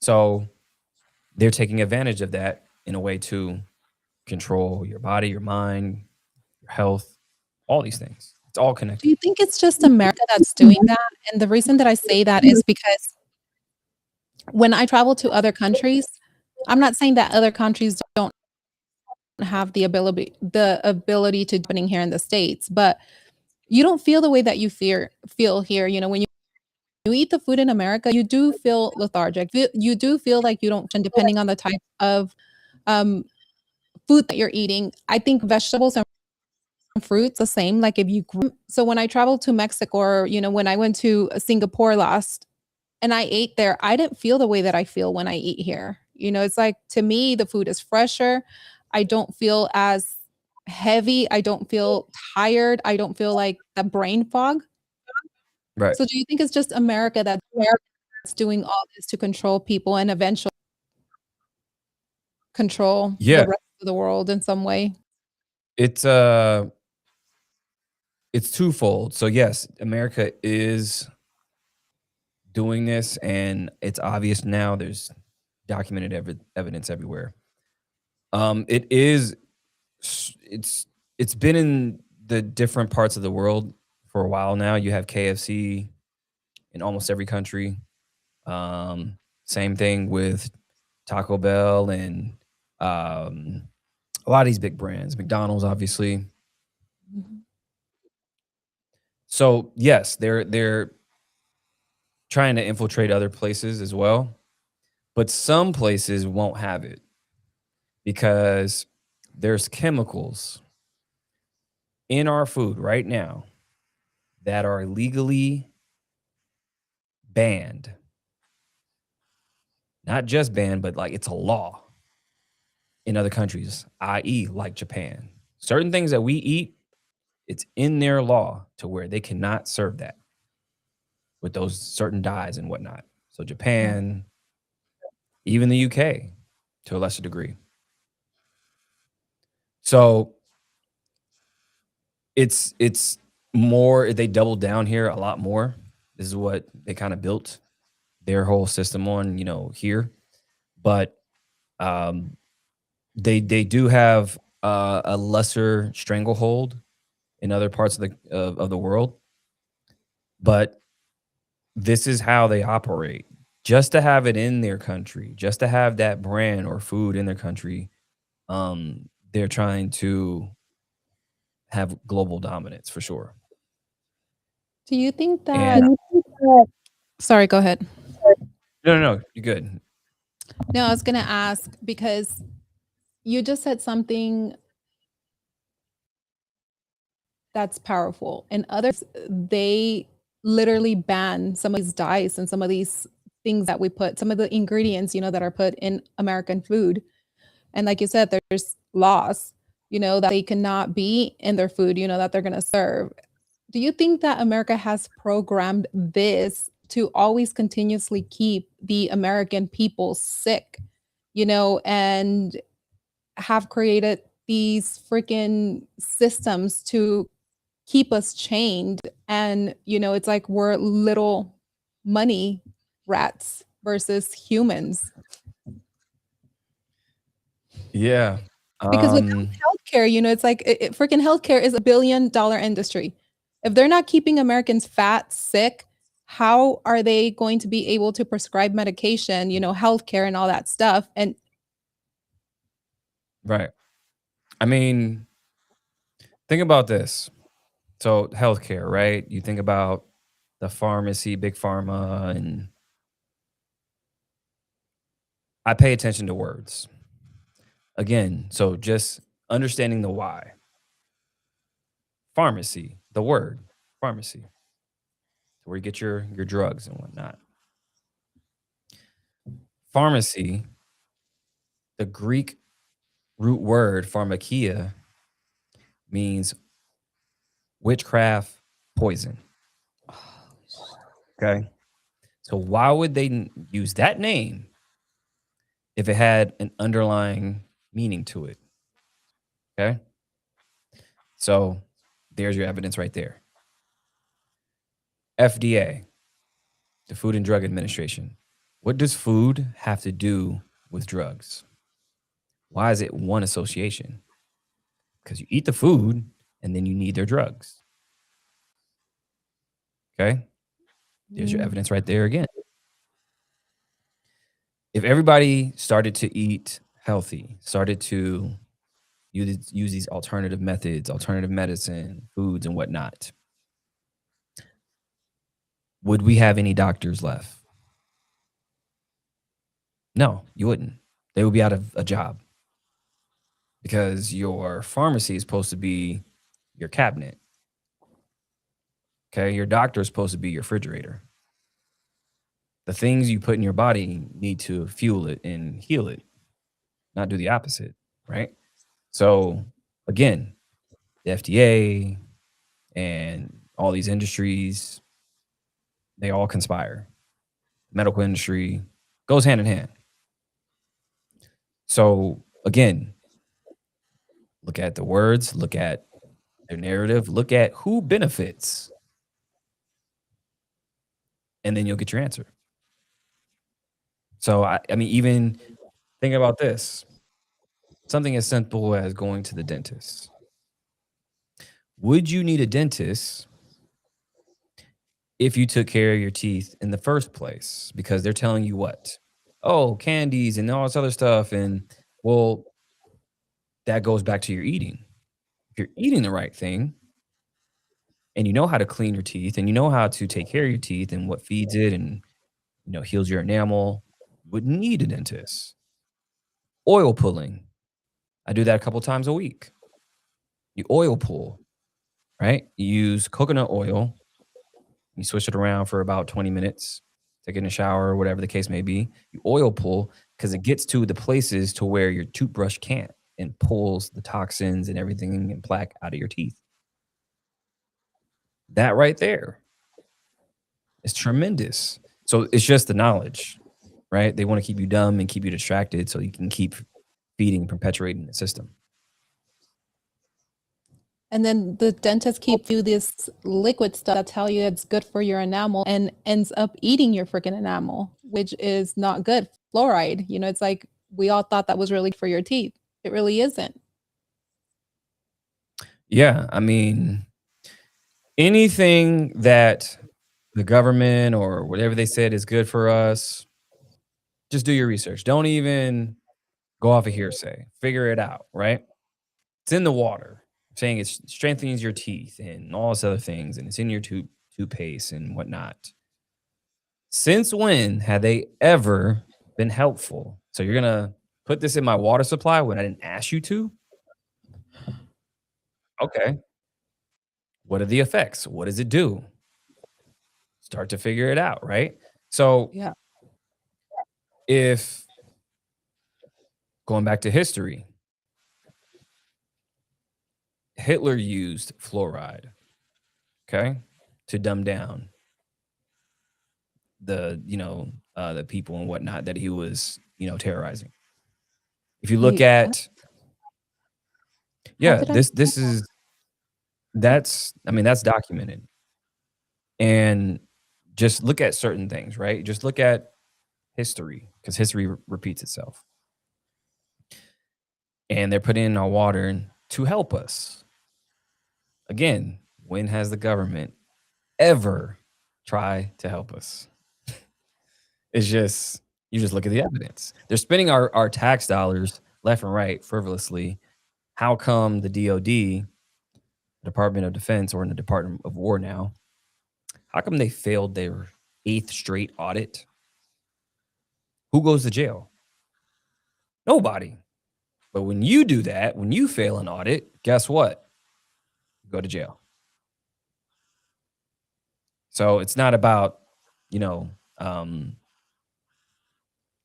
So they're taking advantage of that in a way to control your body, your mind, your health, all these things. It's all Do connected. you think it's just America that's doing that? And the reason that I say that is because when I travel to other countries, I'm not saying that other countries don't have the ability to happening here in the States, but you don't feel the way that you feel here. You know, when you eat the food in America, you do feel lethargic. You do feel like you don't, and depending on the type of um, food that you're eating, I think vegetables and fruits the same. Like if you so when I traveled to Mexico, or when I went to Singapore last, and I ate there, I didn't feel the way that I feel when I eat here. It's like, to me, the food is fresher. I don't feel as heavy. I don't feel tired. I don't feel like a brain fog. Right. So do you think it's just America that's doing all this to control people and eventually control Yeah. the rest of the world in some way? It's it's twofold. So yes, America is doing this, and it's obvious now. There's documented evidence everywhere. It is it's it's been in the different parts of the world for a while now. You have KFC in almost every country. Same thing with Taco Bell and a lot of these big brands, McDonald's, obviously. Mhm. So yes, they're trying to infiltrate other places as well, but some places won't have it because there's chemicals in our food right now that are legally banned. Not just banned, but like it's a law in other countries, i.e., like Japan. Certain things that we eat, it's in their law to where they cannot serve that with those certain dyes and whatnot. So Japan, even the UK to a lesser degree. So it's more, they doubled down here a lot more. This is what they kind of built their whole system on, here. But um they do have a lesser stranglehold in other parts of the world, but this is how they operate. Just to have it in their country, just to have that brand or food in their country, they're trying to have global dominance for sure. Do you think that And Sorry, go ahead. no, you're good. No, I was gonna ask because you just said something that's powerful. And others, they literally ban some of these dyes and some of these things that we put, some of the ingredients, that are put in American food. And like you said, there's laws, that they cannot be in their food, that they're going to serve. Do you think that America has programmed this to always continuously keep the American people sick, and have created these freaking systems to keep us chained. And, it's like we're little money rats versus humans. Yeah. Because without healthcare, it's like freaking healthcare is $1 billion industry. If they're not keeping Americans fat, sick, how are they going to be able to prescribe medication, healthcare and all that stuff? And Right. I mean, think about this. So healthcare, right? You think about the pharmacy, big pharma, and I pay attention to words. Again, so just understanding the why. Pharmacy, the word pharmacy, where you get your drugs and whatnot. Pharmacy, the Greek root word pharmakia means witchcraft, poison. Okay. So why would they use that name if it had an underlying meaning to it? Okay. So there's your evidence right there. FDA, the Food and Drug Administration. What does food have to do with drugs? Why is it one association? Because you eat the food and then you need their drugs. Okay. There's your evidence right there again. If everybody started to eat healthy, started to use these alternative methods, alternative medicine, foods, and whatnot, would we have any doctors left? No, you wouldn't. They would be out of a job because your pharmacy is supposed to be your cabinet. Okay. Your doctor is supposed to be your refrigerator. The things you put in your body need to fuel it and heal it, not do the opposite. Right. So, again, the FDA and all these industries, they all conspire. Medical industry goes hand in hand. So, again, look at the words, look at their narrative, look at who benefits, and then you'll get your answer. So, I mean, even think about this, something as simple as going to the dentist. Would you need a dentist if you took care of your teeth in the first place? Because they're telling you what? Oh, candies and all this other stuff. And well, that goes back to your eating. If you're eating the right thing and you know how to clean your teeth and you know how to take care of your teeth and what feeds it and heals your enamel, you wouldn't need a dentist. Oil pulling. I do that a couple times a week. You oil pull, right? You use coconut oil. You switch it around for about 20 minutes, take it in a shower or whatever the case may be. You oil pull because it gets to the places to where your toothbrush can't and pulls the toxins and everything and plaque out of your teeth. That right there is tremendous. So it's just the knowledge, right? They want to keep you dumb and keep you distracted so you can keep feeding, perpetuating the system. And then the dentist keep you this liquid stuff that tell you it's good for your enamel and ends up eating your freaking enamel, which is not good. Fluoride, it's like we all thought that was really good for your teeth. It really isn't. Yeah, I mean, anything that the government or whatever they said is good for us, just do your research. Don't even go off of hearsay. Figure it out, right? It's in the water, saying it strengthens your teeth and all this other things, and it's in your toothpaste and whatnot. Since when have they ever been helpful? So you're gonna put this in my water supply when I didn't ask you to? Okay. What are the effects? What does it do? Start to figure it out, right? So Yeah. if going back to history, Hitler used fluoride, okay, to dumb down the people and whatnot that he was terrorizing. If you look Wait, at how yeah, did I? that's documented. And just look at certain things, right? Just look at history because history repeats itself. And they're putting in our water to help us. Again, when has the government ever tried to help us? It's just you just look at the evidence. They're spending our tax dollars left and right frivolously. How come the DOD, Department of Defense, or in the Department of War now, how come they failed their 8th straight audit? Who goes to jail? Nobody. But when you do that, when you fail an audit, guess what? You go to jail. So it's not about, you know,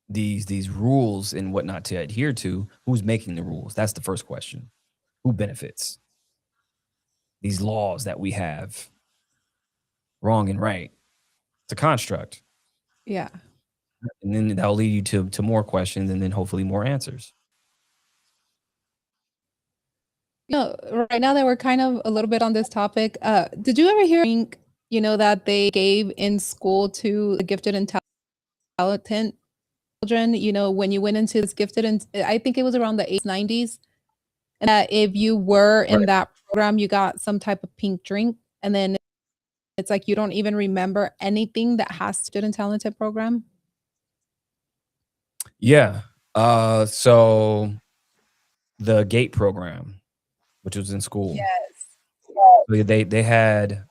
these rules and whatnot to adhere to. Who's making the rules? That's the first question. Who benefits? These laws that we have, wrong and right. It's a construct. Yeah. And then that'll lead you to more questions and then hopefully more answers. Right now that we're kind of a little bit on this topic, did you ever hear, that they gave in school to the gifted and talented children? When you went into this gifted, and I think it was around the 80s, 90s, and that if you were in that program, you got some type of pink drink, and then it's like you don't even remember anything that has to do in talented program. Yeah. So the GATE program, which was in school. Yes. They had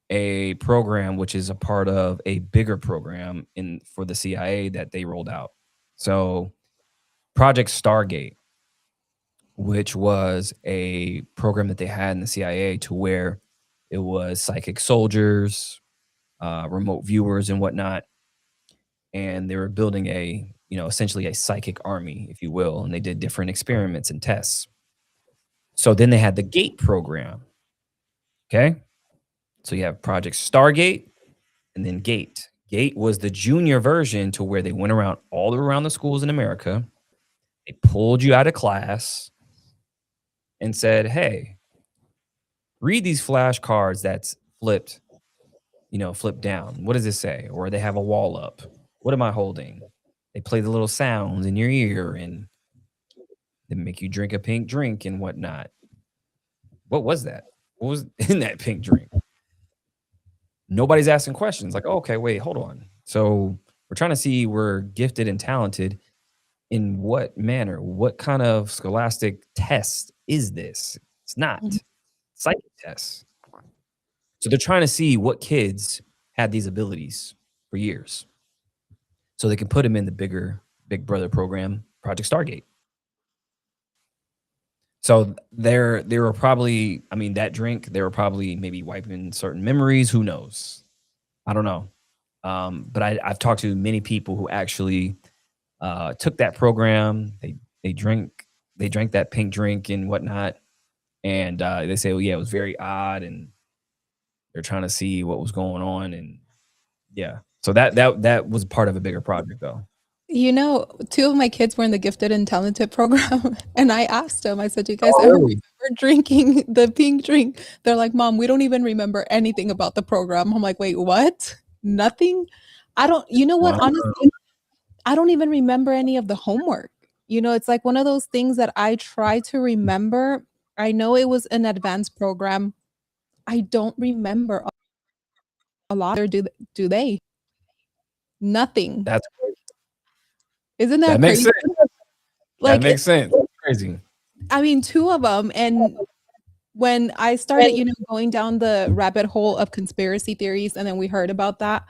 a program which is a part of a bigger program for the CIA that they rolled out. So Project Stargate, which was a program that they had in the CIA to where it was psychic soldiers, remote viewers and whatnot. And they were building essentially a psychic army, if you will. And they did different experiments and tests. So then they had the GATE program. Okay. So you have Project Stargate and then GATE. GATE was the junior version to where they went all around the schools in America. They pulled you out of class and said, hey, read these flashcards that's flipped down. What does this say? Or they have a wall up. What am I holding? They play the little sounds in your ear and they make you drink a pink drink and whatnot. What was that? What was in that pink drink? Nobody's asking questions like, oh, okay, wait, hold on. So we're trying to see we're gifted and talented in what manner? What kind of scholastic test is this? It's not psychic tests. So they're trying to see what kids had these abilities for years. So they can put them in the bigger Big Brother program, Project Stargate. So they were probably, that drink, they were probably maybe wiping certain memories. Who knows? I don't know. But I've talked to many people who actually took that program. They drank that pink drink and whatnot. And they say, well, yeah, it was very odd. And they're trying to see what was going on. And yeah, so that was part of a bigger project though. 2 of my kids were in the gifted and talented program, and I asked them, I said, do you guys ever remember drinking the pink drink? They're like, Mom, we don't even remember anything about the program. I'm like, wait, what? Nothing? Wow. Honestly, I don't even remember any of the homework. It's like one of those things that I try to remember. I know it was an advanced program. I don't remember a lot. Or do they? Nothing. That's crazy. Isn't that makes crazy? sense. That makes sense. That's crazy. 2 of them. And when I started, going down the rabbit hole of conspiracy theories, and then we heard about that,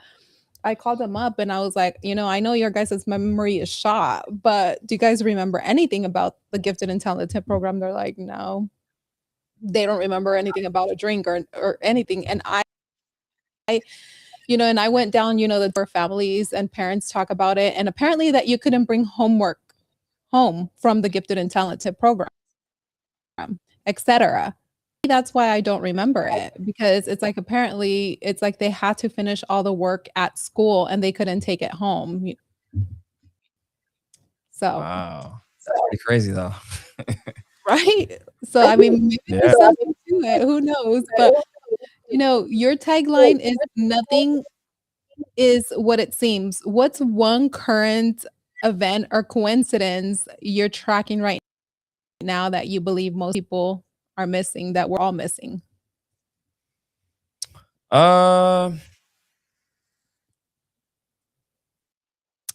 I called them up and I was like, I know your guys' memory is shot, but do you guys remember anything about the gifted and talented program? They're like, no, they don't remember anything about a drink or anything. And I and I went down, the families and parents talk about it. And apparently that you couldn't bring homework home from the gifted and talented program, etc. that's why I don't remember it, because it's like apparently it's like they had to finish all the work at school and they couldn't take it home. So, Wow. That's pretty crazy though. right? So I mean, maybe Yeah. there's something to it. Who knows? But your tagline is nothing is what it seems. What's one current event or coincidence you're tracking right now that you believe most people are missing, that we're all missing? Um,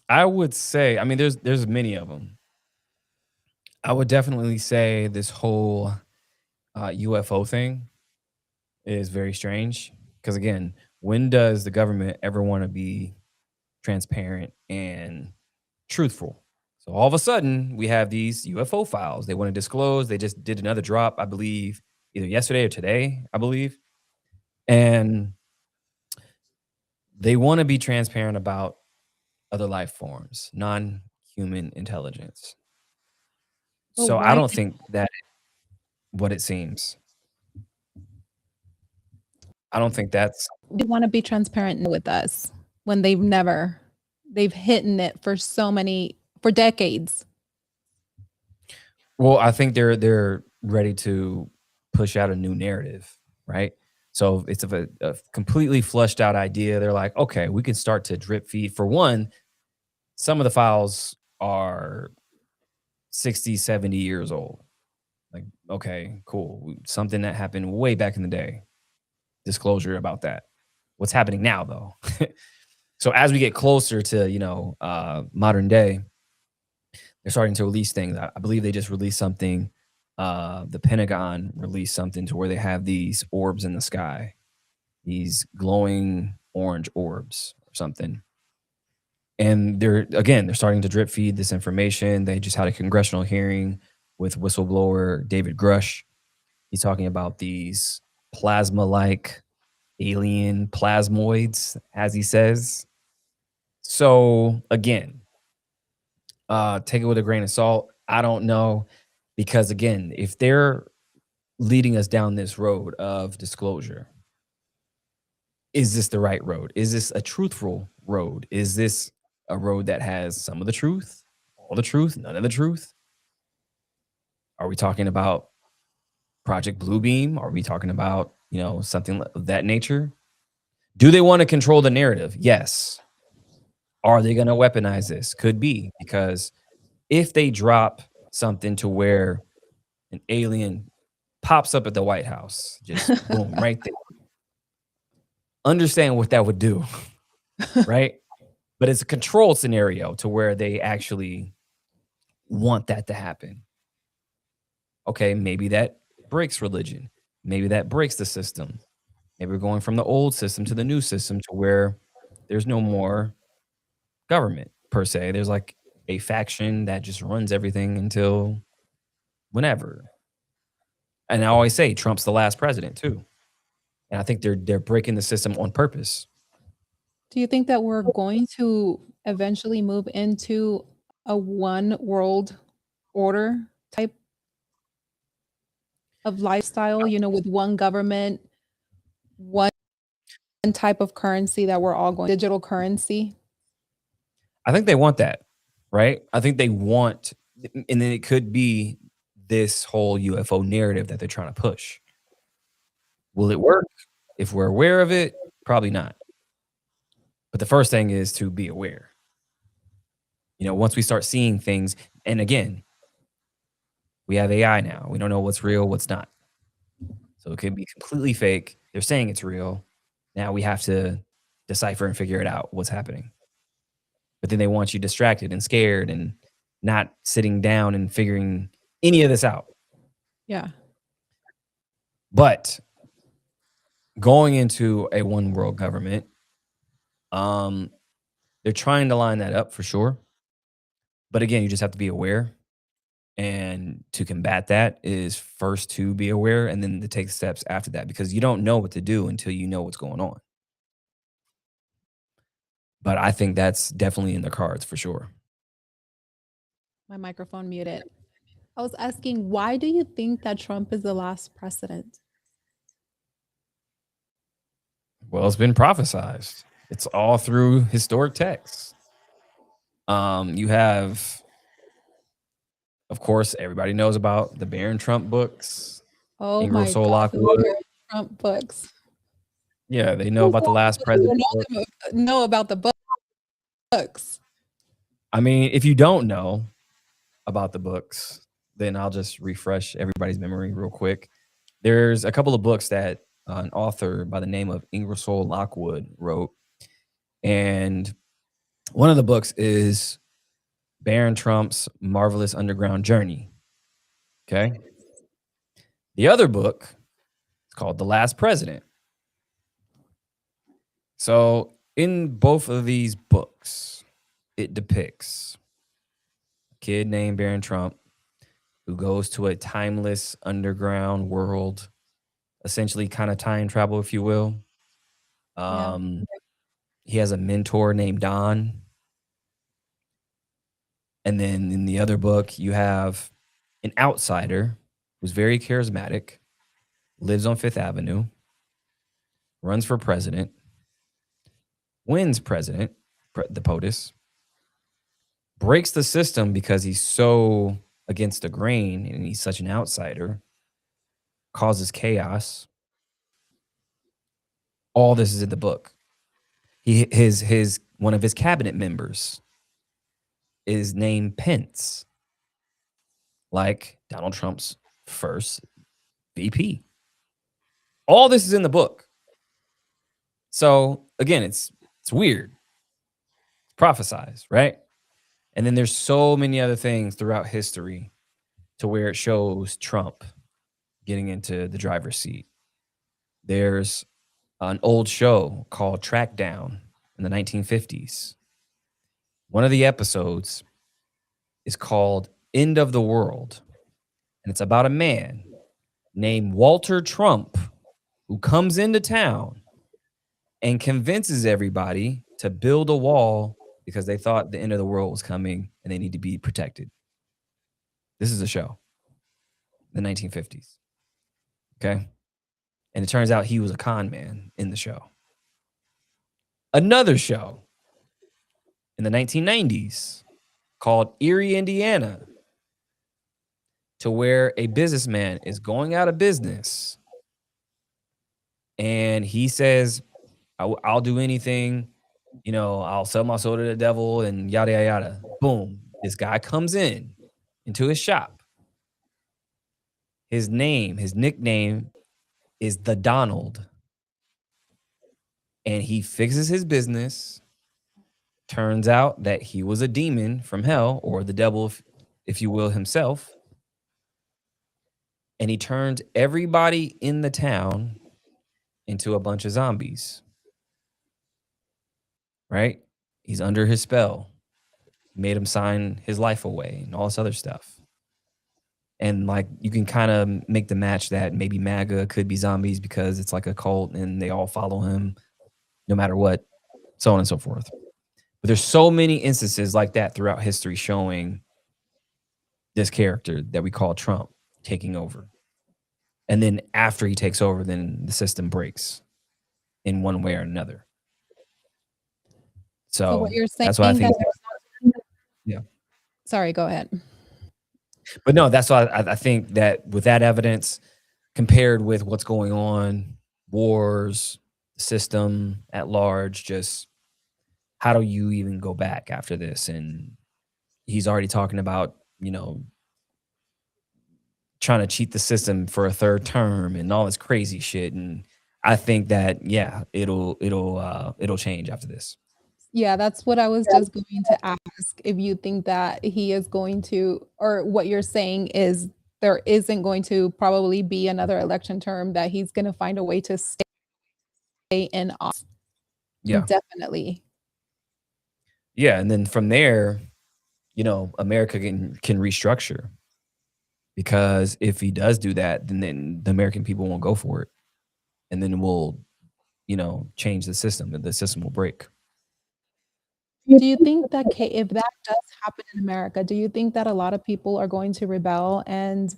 I would say, I mean, there's many of them. I would definitely say this whole UFO thing is very strange because again, when does the government ever want to be transparent and truthful? So all of a sudden, we have these UFO files they want to disclose. They just did another drop, I believe, either yesterday or today, I believe, and they want to be transparent about other life forms, non-human intelligence. But So I why don't think that what it seems. I don't think that's do they want to be transparent with us when they've hidden it for for decades? well, I think they're ready to push out a new narrative, right? So it's a completely flushed out idea. They're like, okay, we can start to drip feed. For one, some of the files are 60, 70 years old. Like, okay, cool. Something that happened way back in the day. Disclosure about that. What's happening now, though? So as we get closer to, modern day, they're starting to release things. I believe they just released something. The Pentagon released something to where they have these orbs in the sky, these glowing orange orbs or something. And they're starting to drip feed this information. They just had a congressional hearing with whistleblower David Grush. He's talking about these plasma-like alien plasmoids, as he says. So again, take it with a grain of salt. I don't know because again, if they're leading us down this road of disclosure, is this the right road? Is this a truthful road? Is this a road that has some of the truth, all the truth, none of the truth? Are we talking about Project Bluebeam? Are we talking about, something of that nature? Do they want to control the narrative? Yes. Are they going to weaponize this? Could be, because if they drop something to where an alien pops up at the White House, just boom, right there. Understand what that would do, right? But it's a controlled scenario to where they actually want that to happen. Okay, maybe that breaks religion. Maybe that breaks the system. Maybe we're going from the old system to the new system to where there's no more government per se. There's like a faction that just runs everything until whenever. And I always say Trump's the last president too. And I think they're breaking the system on purpose. Do you think that we're going to eventually move into a one world order type of lifestyle, with one government, one type of currency that we're all going digital currency? I think they want that, right? I think they want, and then it could be this whole UFO narrative that they're trying to push. Will it work? If we're aware of it, probably not. But the first thing is to be aware. Once we start seeing things, and again, we have AI now. We don't know what's real, what's not. So it could be completely fake. They're saying it's real. Now we have to decipher and figure it out what's happening. But then they want you distracted and scared and not sitting down and figuring any of this out. Yeah. But going into a one world government, they're trying to line that up for sure. But again, you just have to be aware. And to combat that is first to be aware and then to take steps after that because you don't know what to do until you know what's going on. But I think that's definitely in the cards for sure. My microphone muted. I was asking, why do you think that Trump is the last president? Well, it's been prophesized. It's all through historic texts. You have, of course, everybody knows about the Barron Trump books, Oh my Ingersoll God, the Lockwood. Trump books. Yeah, they know Who about the last president book. know about the books? I mean, if you don't know about the books, then I'll just refresh everybody's memory real quick. There's a couple of books that an author by the name of Ingersoll Lockwood wrote. And one of the books is Barron Trump's Marvelous Underground Journey. Okay. The other book is called The Last President. So in both of these books, it depicts a kid named Barron Trump who goes to a timeless underground world, essentially kind of time travel, if you will. Yeah. He has a mentor named Don. And then in the other book, you have an outsider who's very charismatic, lives on Fifth Avenue, runs for president, wins president, the POTUS, breaks the system because he's so against the grain and he's such an outsider, causes chaos. All this is in the book. His one of his cabinet members is named Pence, like Donald Trump's first VP. All this is in the book. So again, it's weird. It's prophesized, right? And then there's so many other things throughout history to where it shows Trump getting into the driver's seat. There's an old show called Track Down in the 1950s. One of the episodes is called End of the World. And it's about a man named Walter Trump who comes into town and convinces everybody to build a wall because they thought the end of the world was coming and they need to be protected. This is a show, the 1950s. Okay. And it turns out he was a con man in the show. Another show in the 1990s called Erie, Indiana, to where a businessman is going out of business and he says, I'll do anything, you know, I'll sell my soul to the devil and yada, yada, yada. Boom. This guy comes into his shop. His nickname is the Donald. And he fixes his business. Turns out that he was a demon from hell, or the devil, if you will, himself. And he turned everybody in the town into a bunch of zombies. Right? He's under his spell. Made him sign his life away and all this other stuff. And like you can kind of make the match that maybe MAGA could be zombies because it's like a cult and they all follow him no matter what, so on and so forth. But there's so many instances like that throughout history showing this character that we call Trump taking over. And then after he takes over, then the system breaks in one way or another. So what you're saying that's why I think yeah. Sorry, go ahead. But no, that's why I think that with that evidence compared with what's going on, wars, the system at large, just how do you even go back after this? And he's already talking about, you know, trying to cheat the system for a third term and all this crazy shit. And I think that, yeah, it'll change after this. Yeah, that's what I was just going to ask. If you think that he is going to, or what you're saying is there isn't going to probably be another election term, that he's going to find a way to stay in office. Yeah. Definitely. Yeah. And then from there, you know, America can restructure. Because if he does do that, then the American people won't go for it. And then we'll, you know, change the system. The system will break. Do you think that if that does happen in America, do you think that a lot of people are going to rebel and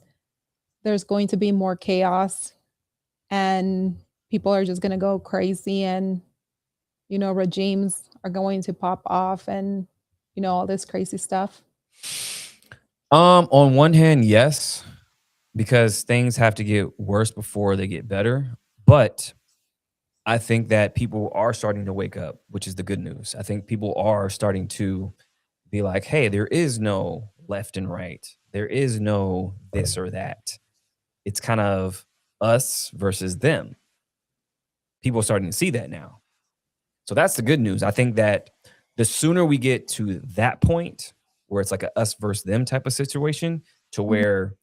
there's going to be more chaos and people are just going to go crazy and, regimes are going to pop off and, all this crazy stuff? On one hand, yes, because things have to get worse before they get better. But I think that people are starting to wake up, which is the good news. I think people are starting to be like, hey, there is no left and right. There is no this or that. It's kind of us versus them. People are starting to see that now. So that's the good news. I think that the sooner we get to that point where it's like a us versus them type of situation, to Mhm. where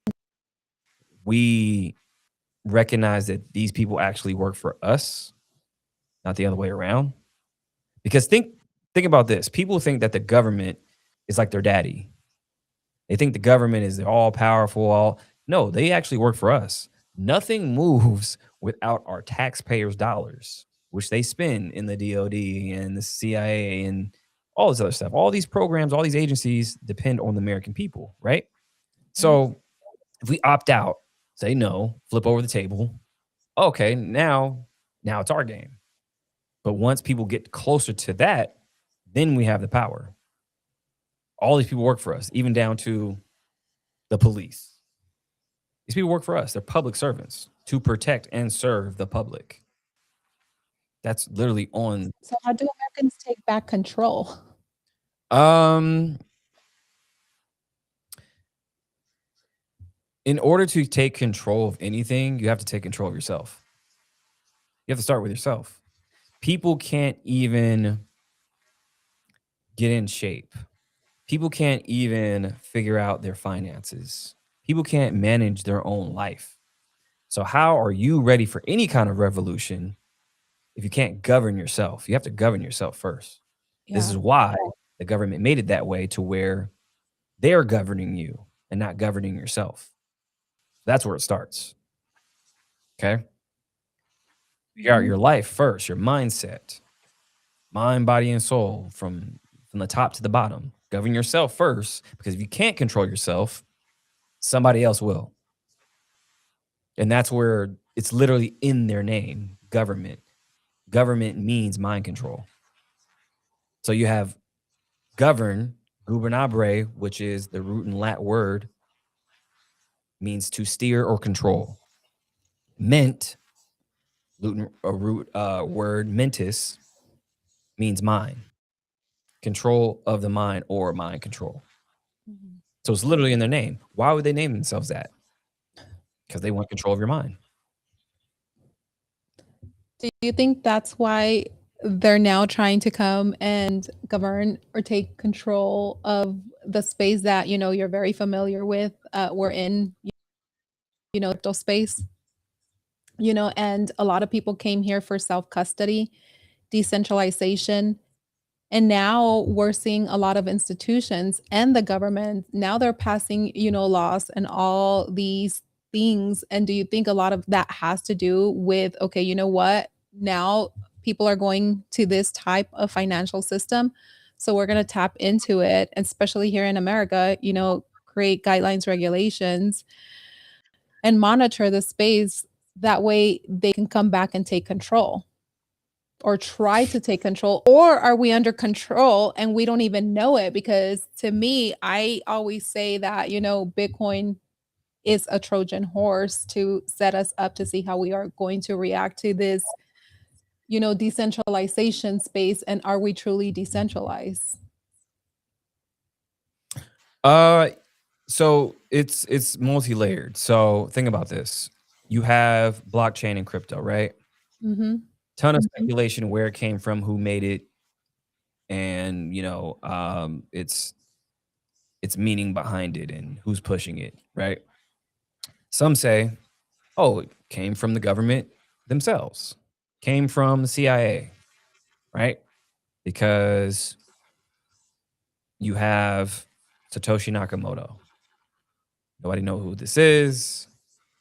we recognize that these people actually work for us, not the other way around. Because think about this. People think that the government is like their daddy. They think the government is all powerful, all no, they actually work for us. Nothing moves without our taxpayers' dollars, which they spend in the DOD and the CIA and all this other stuff. All these programs, all these agencies depend on the American people, right? Right. So if we opt out, say no, flip over the table, okay, now it's our game. But once people get closer to that, then we have the power. All these people work for us, even down to the police. These people work for us. They're public servants to protect and serve the public. That's literally on. So how do Americans take back control? Um, in order to take control of anything, you have to take control of yourself. You have to start with yourself. People can't even get in shape. People can't even figure out their finances. People can't manage their own life. So how are you ready for any kind of revolution if you can't govern yourself? You have to govern yourself first. This Yeah. is why the government made it that way, to where they're governing you and not governing yourself. That's where it starts. Okay. Figure out Mhm. your life first, your mindset, mind, body, and soul, from the top to the bottom. Govern yourself first, because if you can't control yourself, somebody else will. And that's where it's literally in their name, government. Government means mind control. So you have govern, gubernabre, which is the root and Latin word, means to steer or control. Ment, root word mentis, means mind, control of the mind or mind control. Mhm. So it's literally in their name. Why would they name themselves that? Because they want control of your mind. Do you think that's why they're now trying to come and govern or take control of the space that, you're very familiar with? We're in, crypto space, and a lot of people came here for self-custody, decentralization. And now we're seeing a lot of institutions and the government, now they're passing, laws and all these things. And do you think a lot of that has to do with, okay, you know what? Now people are going to this type of financial system. So we're going to tap into it, and especially here in America, create guidelines, regulations, and monitor the space. That way they can come back and take control, or try to take control, or are we under control and we don't even know it? Because to me, I always say that, Bitcoin is a Trojan horse to set us up to see how we are going to react to this, decentralization space. And are we truly decentralized? Uh so it's multi-layered. So think about this. You have blockchain and crypto, right? Mhm. Ton of speculation where it came from, who made it, and its meaning behind it and who's pushing it, right? Some say, oh, it came from the government themselves, came from the CIA, right? Because you have Satoshi Nakamoto. Nobody know who this is.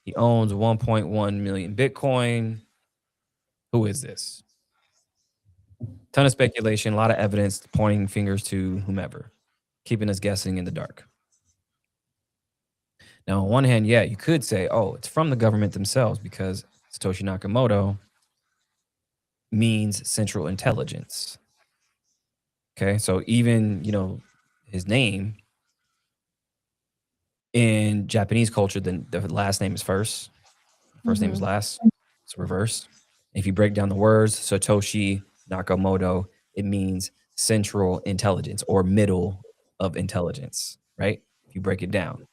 He owns 1.1 million Bitcoin. Who is this? Ton of speculation, a lot of evidence pointing fingers to whomever, keeping us guessing in the dark. Now, on one hand, yeah, you could say, oh, it's from the government themselves because Satoshi Nakamoto means central intelligence. Okay, so even his name in Japanese culture, then the last name is first name is last. It's reverse. If you break down the words Satoshi Nakamoto, it means central intelligence or middle of intelligence, right? If you break it down.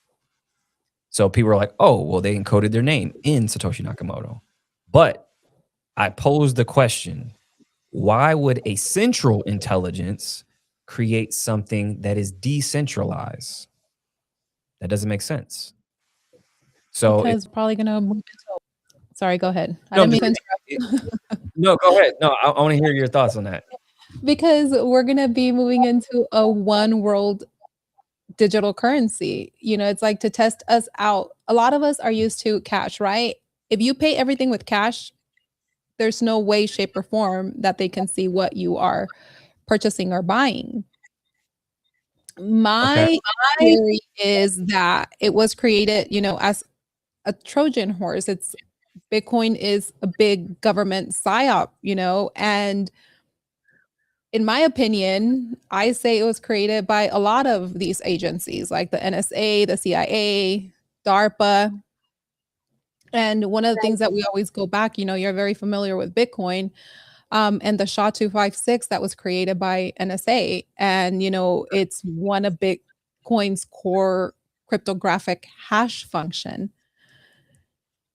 So people are like, oh, well, they encoded their name in Satoshi Nakamoto. But I posed the question, why would a central intelligence create something that is decentralized? That doesn't make sense. So Because probably gonna move into. Sorry, go ahead. I no, I'm didn't mean just to interrupt. no, go ahead. No, I want to hear your thoughts on that. Because we're gonna be moving into a one world digital currency. It's like to test us out. A lot of us are used to cash, right? If you pay everything with cash, there's no way, shape, or form that they can see what you are purchasing or buying. Okay. My theory is that it was created, as a Trojan horse. Bitcoin is a big government psyop, and in my opinion, I say it was created by a lot of these agencies like the NSA, the CIA, DARPA. And one of the things that we always go back, you're very familiar with Bitcoin, and the SHA-256 that was created by NSA. And, it's one of Bitcoin's core cryptographic hash function.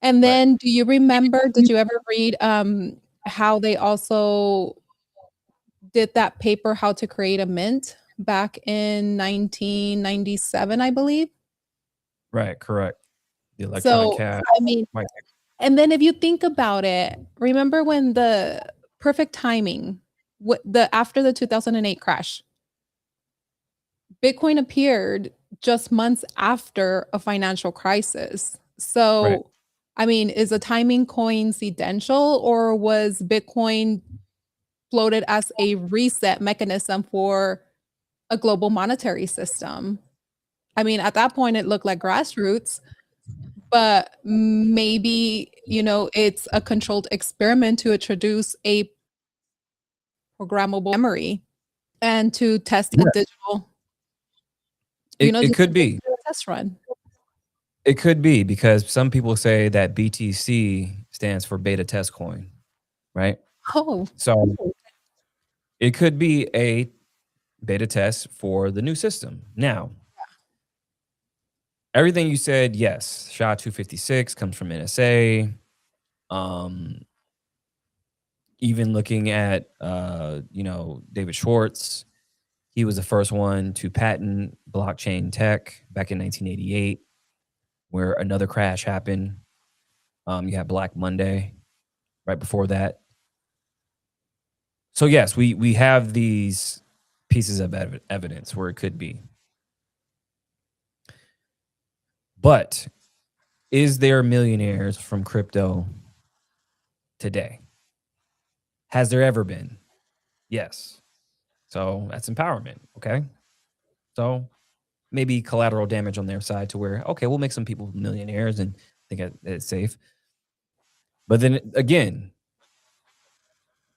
And then do you remember, did you ever read how they also did that paper, How to Create a Mint, back in 1997, I believe? Right, correct. The electronic So, cash. I mean, Right. and then if you think about it, remember when the perfect timing, after the 2008 crash, Bitcoin appeared just months after a financial crisis. So, Right. I mean, is the timing coincidental, or was Bitcoin floated as a reset mechanism for a global monetary system? I mean, at that point, it looked like grassroots, but maybe, it's a controlled experiment to introduce a programmable memory and to test a Yeah. digital, It just could be. do a test run. It could be because some people say that BTC stands for beta test coin, right? Oh, So it could be a beta test for the new system. Now, everything you said, yes, SHA-256 comes from NSA. Um, even looking at David Schwartz, he was the first one to patent blockchain tech back in 1988, where another crash happened. You had Black Monday right before that. So yes, we have these pieces of evidence where it could be. But is there millionaires from crypto today? Has there ever been? Yes. So that's empowerment. Okay. So maybe collateral damage on their side to where, okay, we'll make some people millionaires and think it's safe. But then again,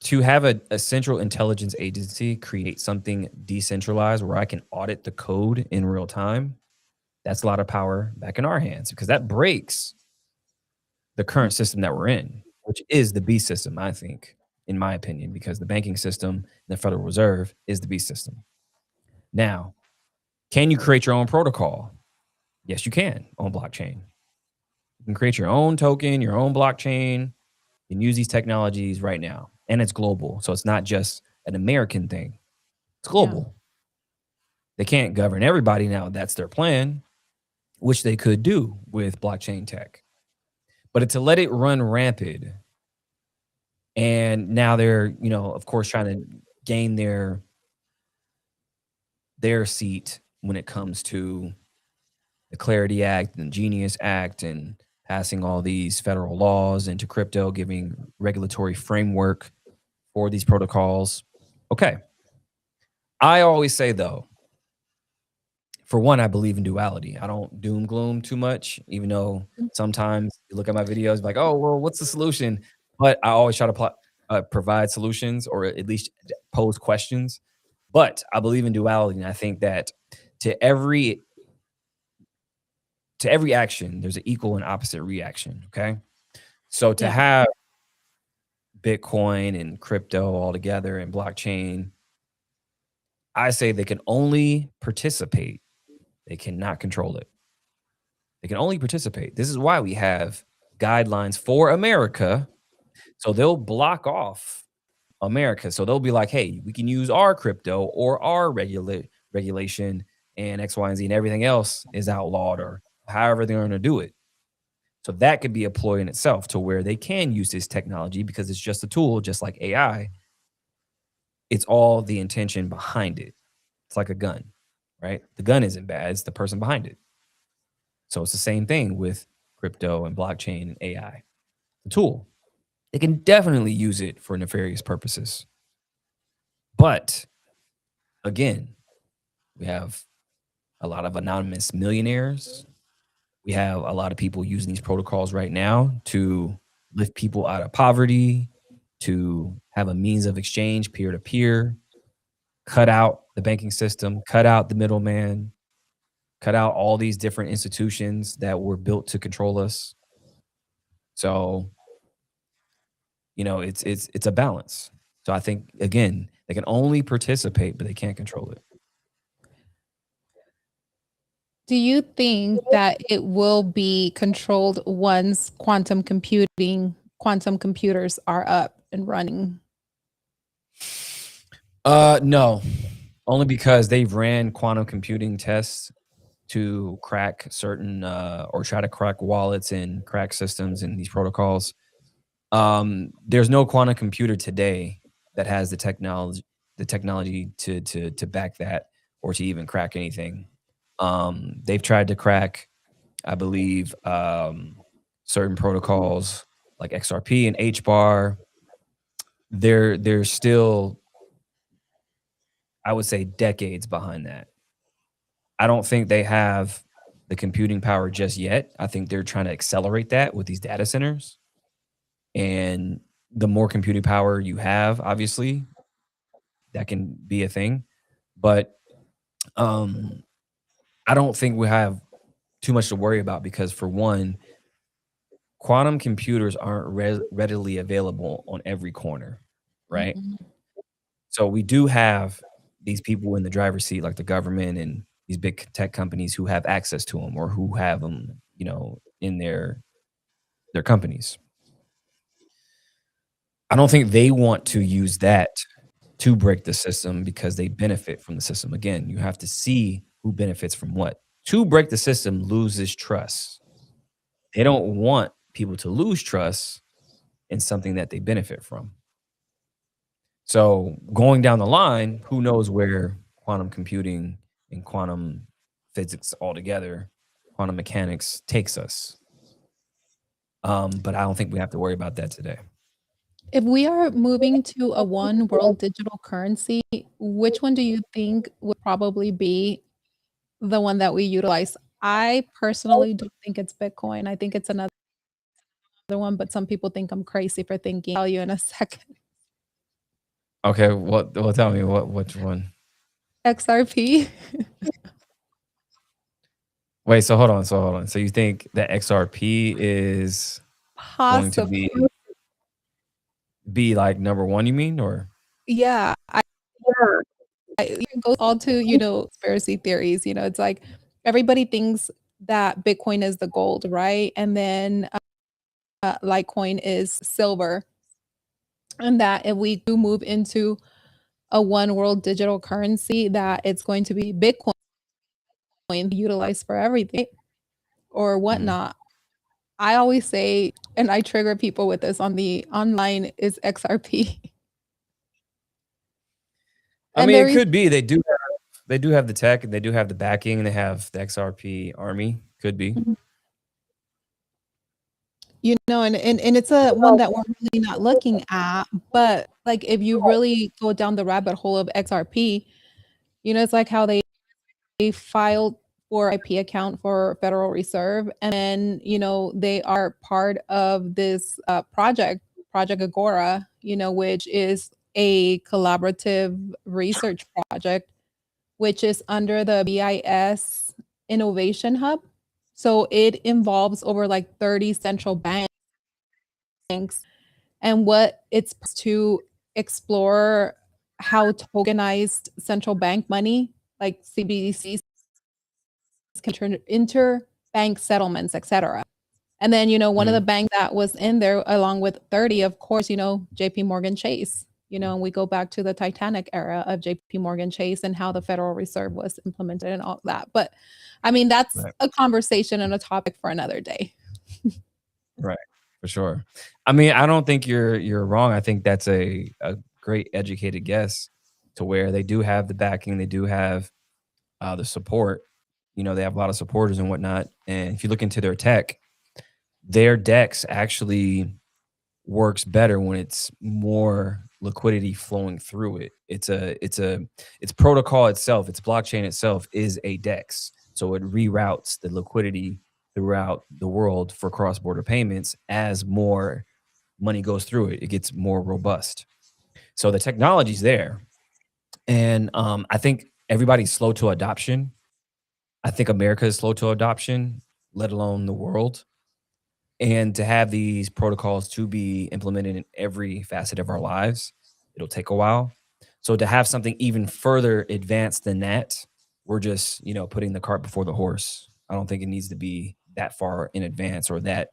to have a central intelligence agency create something decentralized where I can audit the code in real time, that's a lot of power back in our hands because that breaks the current system that we're in, which is the B system, I think, in my opinion, because the banking system, the Federal Reserve is the B system. Now, can you create your own protocol? Yes, you can on blockchain. You can create your own token, your own blockchain. You can use these technologies right now. And it's global. So it's not just an American thing. It's global. They can't govern everybody now. That's their plan, which they could do with blockchain tech. But to let it run rampant, and now they're, of course, trying to gain their seat when it comes to the Clarity Act and Genius Act and passing all these federal laws into crypto, giving regulatory framework for these protocols. Okay. I always say, though, for one, I believe in duality. I don't doom gloom too much, even though sometimes you look at my videos like, oh, well, what's the solution? But I always try to provide solutions or at least pose questions. But I believe in duality, and I think that to every action, there's an equal and opposite reaction. Okay, so to Yeah. have Bitcoin and crypto all together and blockchain, I say they can only participate. They cannot control it. They can only participate. This is why we have guidelines for America. So they'll block off America. So they'll be like, hey, we can use our crypto or our regulation and X, Y, and Z, and everything else is outlawed or however they're going to do it. So that could be a ploy in itself to where they can use this technology because it's just a tool, just like AI. It's all the intention behind it. It's like a gun, right? The gun isn't bad, it's the person behind it. So it's the same thing with crypto and blockchain and AI. The tool. They can definitely use it for nefarious purposes. But again, we have a lot of anonymous millionaires. We have a lot of people using these protocols right now to lift people out of poverty, to have a means of exchange peer to peer, cut out the banking system, cut out the middleman, cut out all these different institutions that were built to control us. So, it's a balance. So I think again, they can only participate, but they can't control it. Do you think that it will be controlled once quantum computers are up and running? No, only because they've ran quantum computing tests to crack certain or try to crack wallets and crack systems in these protocols. There's no quantum computer today that has the technology to back that or to even crack anything. They've tried to crack, I believe, certain protocols like XRP and HBAR. They're still, I would say, decades behind that. I don't think they have the computing power just yet. I think they're trying to accelerate that with these data centers. And the more computing power you have, obviously, that can be a thing. But um, I don't think we have too much to worry about because, for one, quantum computers aren't readily available on every corner, right? Mhm. So we do have these people in the driver's seat, like the government and these big tech companies who have access to them or who have them, in their companies. I don't think they want to use that to break the system because they benefit from the system. Again, you have to see who benefits from what. To break the system loses trust. They don't want people to lose trust in something that they benefit from. So going down the line, who knows where quantum computing and quantum physics altogether, quantum mechanics takes us. But I don't think we have to worry about that today. If we are moving to a one world digital currency, which one do you think would probably be the one that we utilize? I personally don't think it's Bitcoin. I think it's another one, but some people think I'm crazy for thinking. I'll tell you in a second. Okay, tell me which one? XRP. Wait, so hold on. So you think that XRP is going to Possibly. be like number one, you mean? Or Yeah. It goes all to, conspiracy theories. It's like everybody thinks that Bitcoin is the gold, right? And then Litecoin is silver. And that if we do move into a one world digital currency, that it's going to be Bitcoin utilized for everything or whatnot. I always say, and I trigger people with this on the online, is XRP. I And mean, there it is, could be. They do have the tech, and they do have the backing, and they have the XRP army. Could be. and it's a one that we're really not looking at. But like if you really go down the rabbit hole of XRP, it's like how they filed for IP account for Federal Reserve, and then they are part of this Project Agora, which is a collaborative research project, which is under the BIS Innovation Hub. So it involves over like 30 central banks, and what it's to explore how tokenized central bank money, like CBDCs, can turn interbank settlements, etc. And then, one of the banks that was in there along with 30, of course, JP Morgan Chase, and we go back to the Titanic era of JP Morgan Chase and how the Federal Reserve was implemented and all that. But I mean, that's Right. a conversation and a topic for another day. Right. For sure. I mean, I don't think you're wrong. I think that's a great educated guess to where they do have the backing, they do have the support. They have a lot of supporters and whatnot. And if you look into their tech, their DEX actually works better when it's more liquidity flowing through it. Its protocol itself, its blockchain itself is a DEX. So it reroutes the liquidity throughout the world for cross-border payments as more money goes through it. It gets more robust. So the technology's there. And I think everybody's slow to adoption. I think America is slow to adoption, let alone the world. And to have these protocols to be implemented in every facet of our lives, it'll take a while. So to have something even further advanced than that, we're just, putting the cart before the horse. I don't think it needs to be that far in advance or that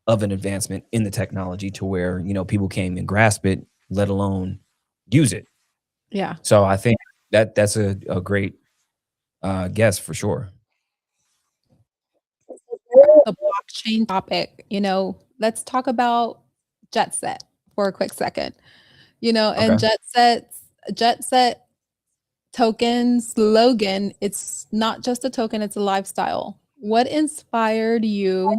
of an advancement in the technology to where, people can't even grasp it, let alone use it. Yeah. So I think that's a great guess for sure. The blockchain topic, let's talk about Jet Set for a quick second. And Okay. Jet Set token slogan, it's not just a token, it's a lifestyle. What inspired you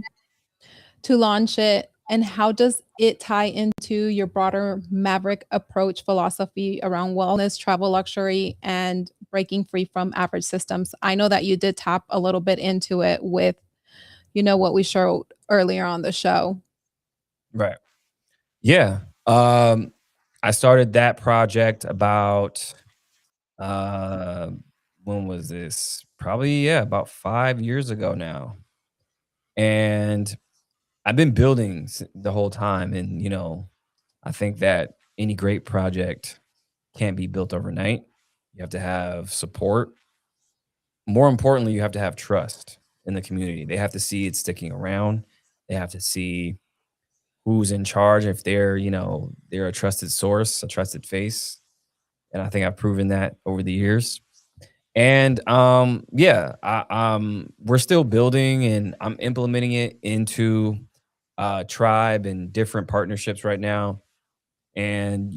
to launch it, and how does it tie into your broader Maverick approach philosophy around wellness, travel, luxury, and breaking free from average systems? I know that you did tap a little bit into it with, what we showed earlier on the show. Right. Yeah. I started that project about uh when was this? Probably about 5 years ago now. And I've been building the whole time and I think that any great project can't be built overnight. You have to have support. More importantly, you have to have trust in the community. They have to see it sticking around. They have to see who's in charge, if they're a trusted source, a trusted face. And I think I've proven that over the years. And yeah, we're still building and I'm implementing it into tribe and different partnerships right now. And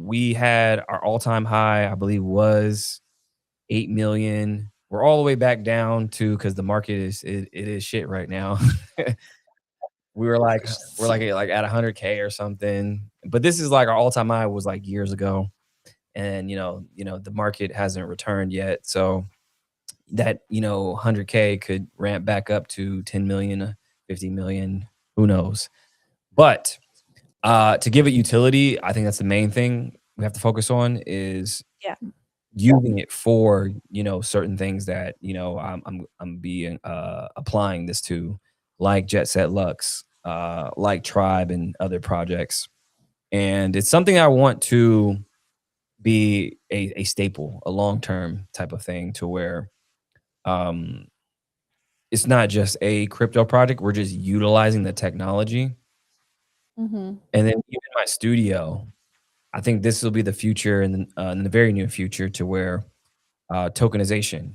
we had our all-time high, I believe was 8 million. We're all the way back down to because the market it is shit right now. We were like we're like at 100K or something. But this is like our all-time high was like years ago. And the market hasn't returned yet. So that 100K could ramp back up to 10 million, 50 million, who knows. But to give it utility, I think that's the main thing we have to focus on is Yeah. using it for certain things that I'm being applying this to, like Jet Set Lux, like Tribe and other projects. And it's something I want to be a staple, a long-term type of thing to where um it's not just a crypto project, we're just utilizing the technology. Mhm. And then even my studio, I think this will be the future in the very near future to where tokenization,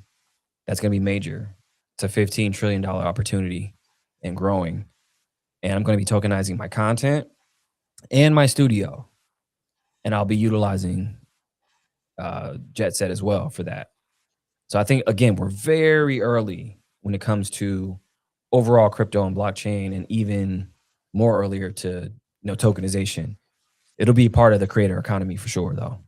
that's going to be major. It's a $15 trillion opportunity and growing. And I'm going to be tokenizing my content and my studio. And I'll be utilizing Jet Set as well for that. So I think again, we're very early when it comes to overall crypto and blockchain, and even more earlier to tokenization. It'll be part of the creator economy for sure, though.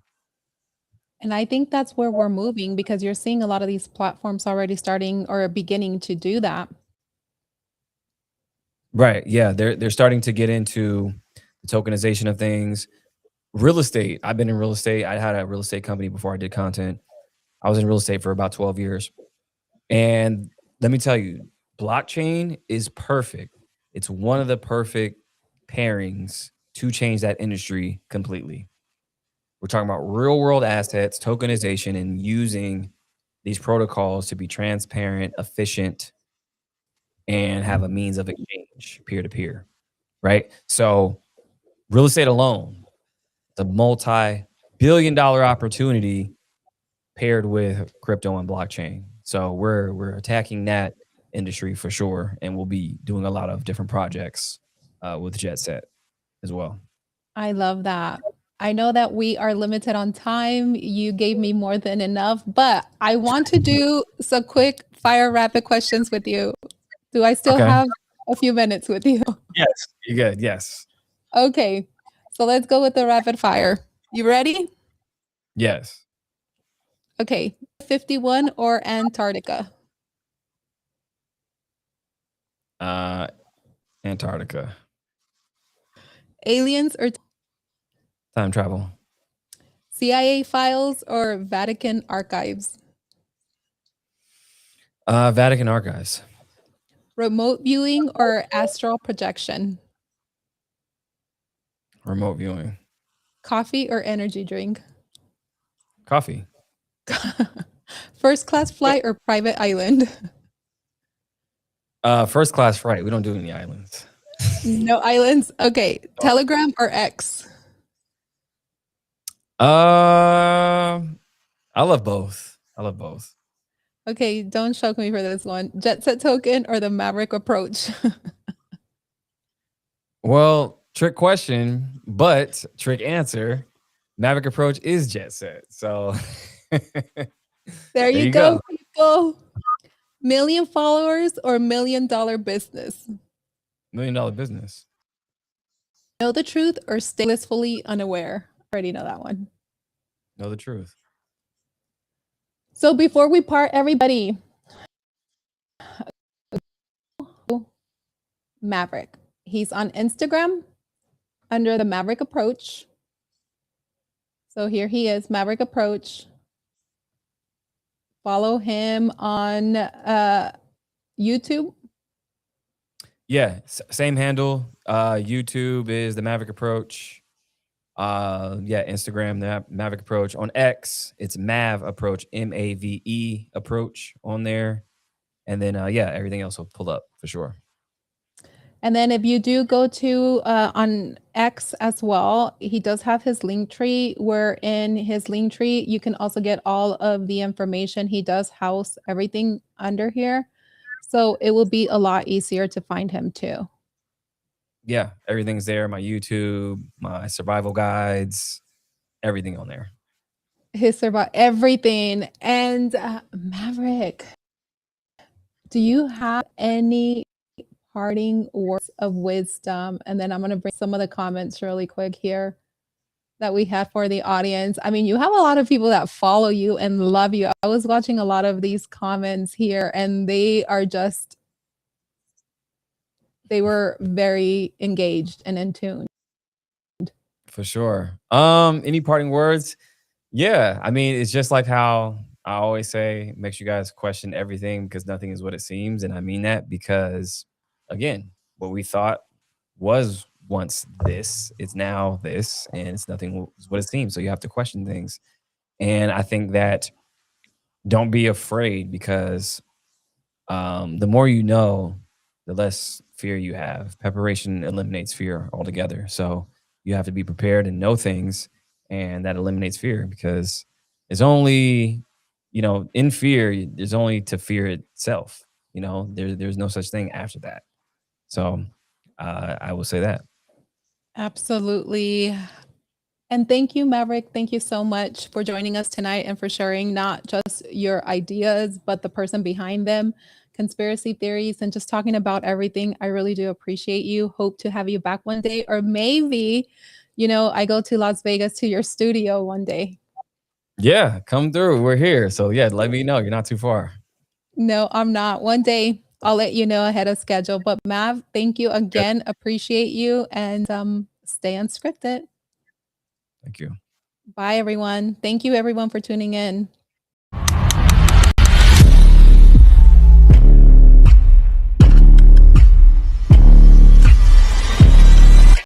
And I think that's where we're moving, because you're seeing a lot of these platforms already starting or beginning to do that. Right? Yeah, they're starting to get into tokenization of things, real estate. I've been in real estate. I had a real estate company before I did content. I was in real estate for about 12 years. And let me tell you, blockchain is perfect. It's one of the perfect pairings to change that industry completely. We're talking about real world assets, tokenization, and using these protocols to be transparent, efficient, and have a means of exchange peer to peer. Right. So, real estate alone, the multi-billion-dollar opportunity paired with crypto and blockchain. So we're attacking that industry for sure, and we'll be doing a lot of different projects with Jet Set as well. I love that. I know that we are limited on time. You gave me more than enough, but I want to do some quick fire rapid questions with you. Do I still have a few minutes with you? Yes, you good. Yes. Okay, so let's go with the rapid fire. You ready? Yes. Okay, 51 or Antarctica? Antarctica. Aliens or Time travel. CIA files or Vatican archives? Vatican archives. Remote viewing or astral projection? Remote viewing. Coffee or energy drink? Coffee. First class flight or private island? First class flight. We don't do any islands. No islands. Okay. Telegram or X? I love both. I love both. Okay, don't choke me for this one. Jet Set token or the Maverick approach? Well, trick question, but trick answer. Maverick approach is Jet Set. So there you go, people. Million followers or $1 million business? $1 million business. Know the truth or stay blissfully unaware? I already know that one. Know the truth. So before we part, everybody, Maverick. He's on Instagram under the Maverick Approach. So here he is, Maverick Approach. Follow him on YouTube. Yeah, same handle. YouTube is the Maverick Approach. Yeah, Instagram, the Maverick Approach. On X, it's Mav Approach, MAVE Approach on there. And then, yeah, everything else will pull up for sure. And then if you do go to on X as well, he does have his link tree, where in his link tree, you can also get all of the information. He does house everything under here. So it will be a lot easier to find him too. Yeah, everything's there. My YouTube, my survival guides, everything on there. His survival, everything. And Maverick, do you have any parting words of wisdom? And then I'm going to bring some of the comments really quick here that we have for the audience. I mean, you have a lot of people that follow you and love you. I was watching a lot of these comments here, and they were very engaged and in tune. For sure. Any parting words? Yeah, I mean, it's just like how I always say, it makes you guys question everything because nothing is what it seems. And I mean that because, again, what we thought was once this, it's now this, and it's nothing is what it seems. So you have to question things. And I think that don't be afraid, because the more you know, the less fear you have. Preparation eliminates fear altogether. So you have to be prepared and know things, and that eliminates fear, because it's only, in fear, there's only to fear itself. There's no such thing after that. So I will say that. Absolutely. And thank you, Maverick. Thank you so much for joining us tonight and for sharing not just your ideas, but the person behind them, conspiracy theories, and just talking about everything. I really do appreciate you. Hope to have you back one day, or maybe, I go to Las Vegas to your studio one day. Yeah, come through. We're here. So yeah, let me know. You're not too far. No, I'm not. One day I'll let you know ahead of schedule. But Mav, thank you again. Appreciate you. And stay unscripted. Thank you. Bye, everyone. Thank you, everyone, for tuning in.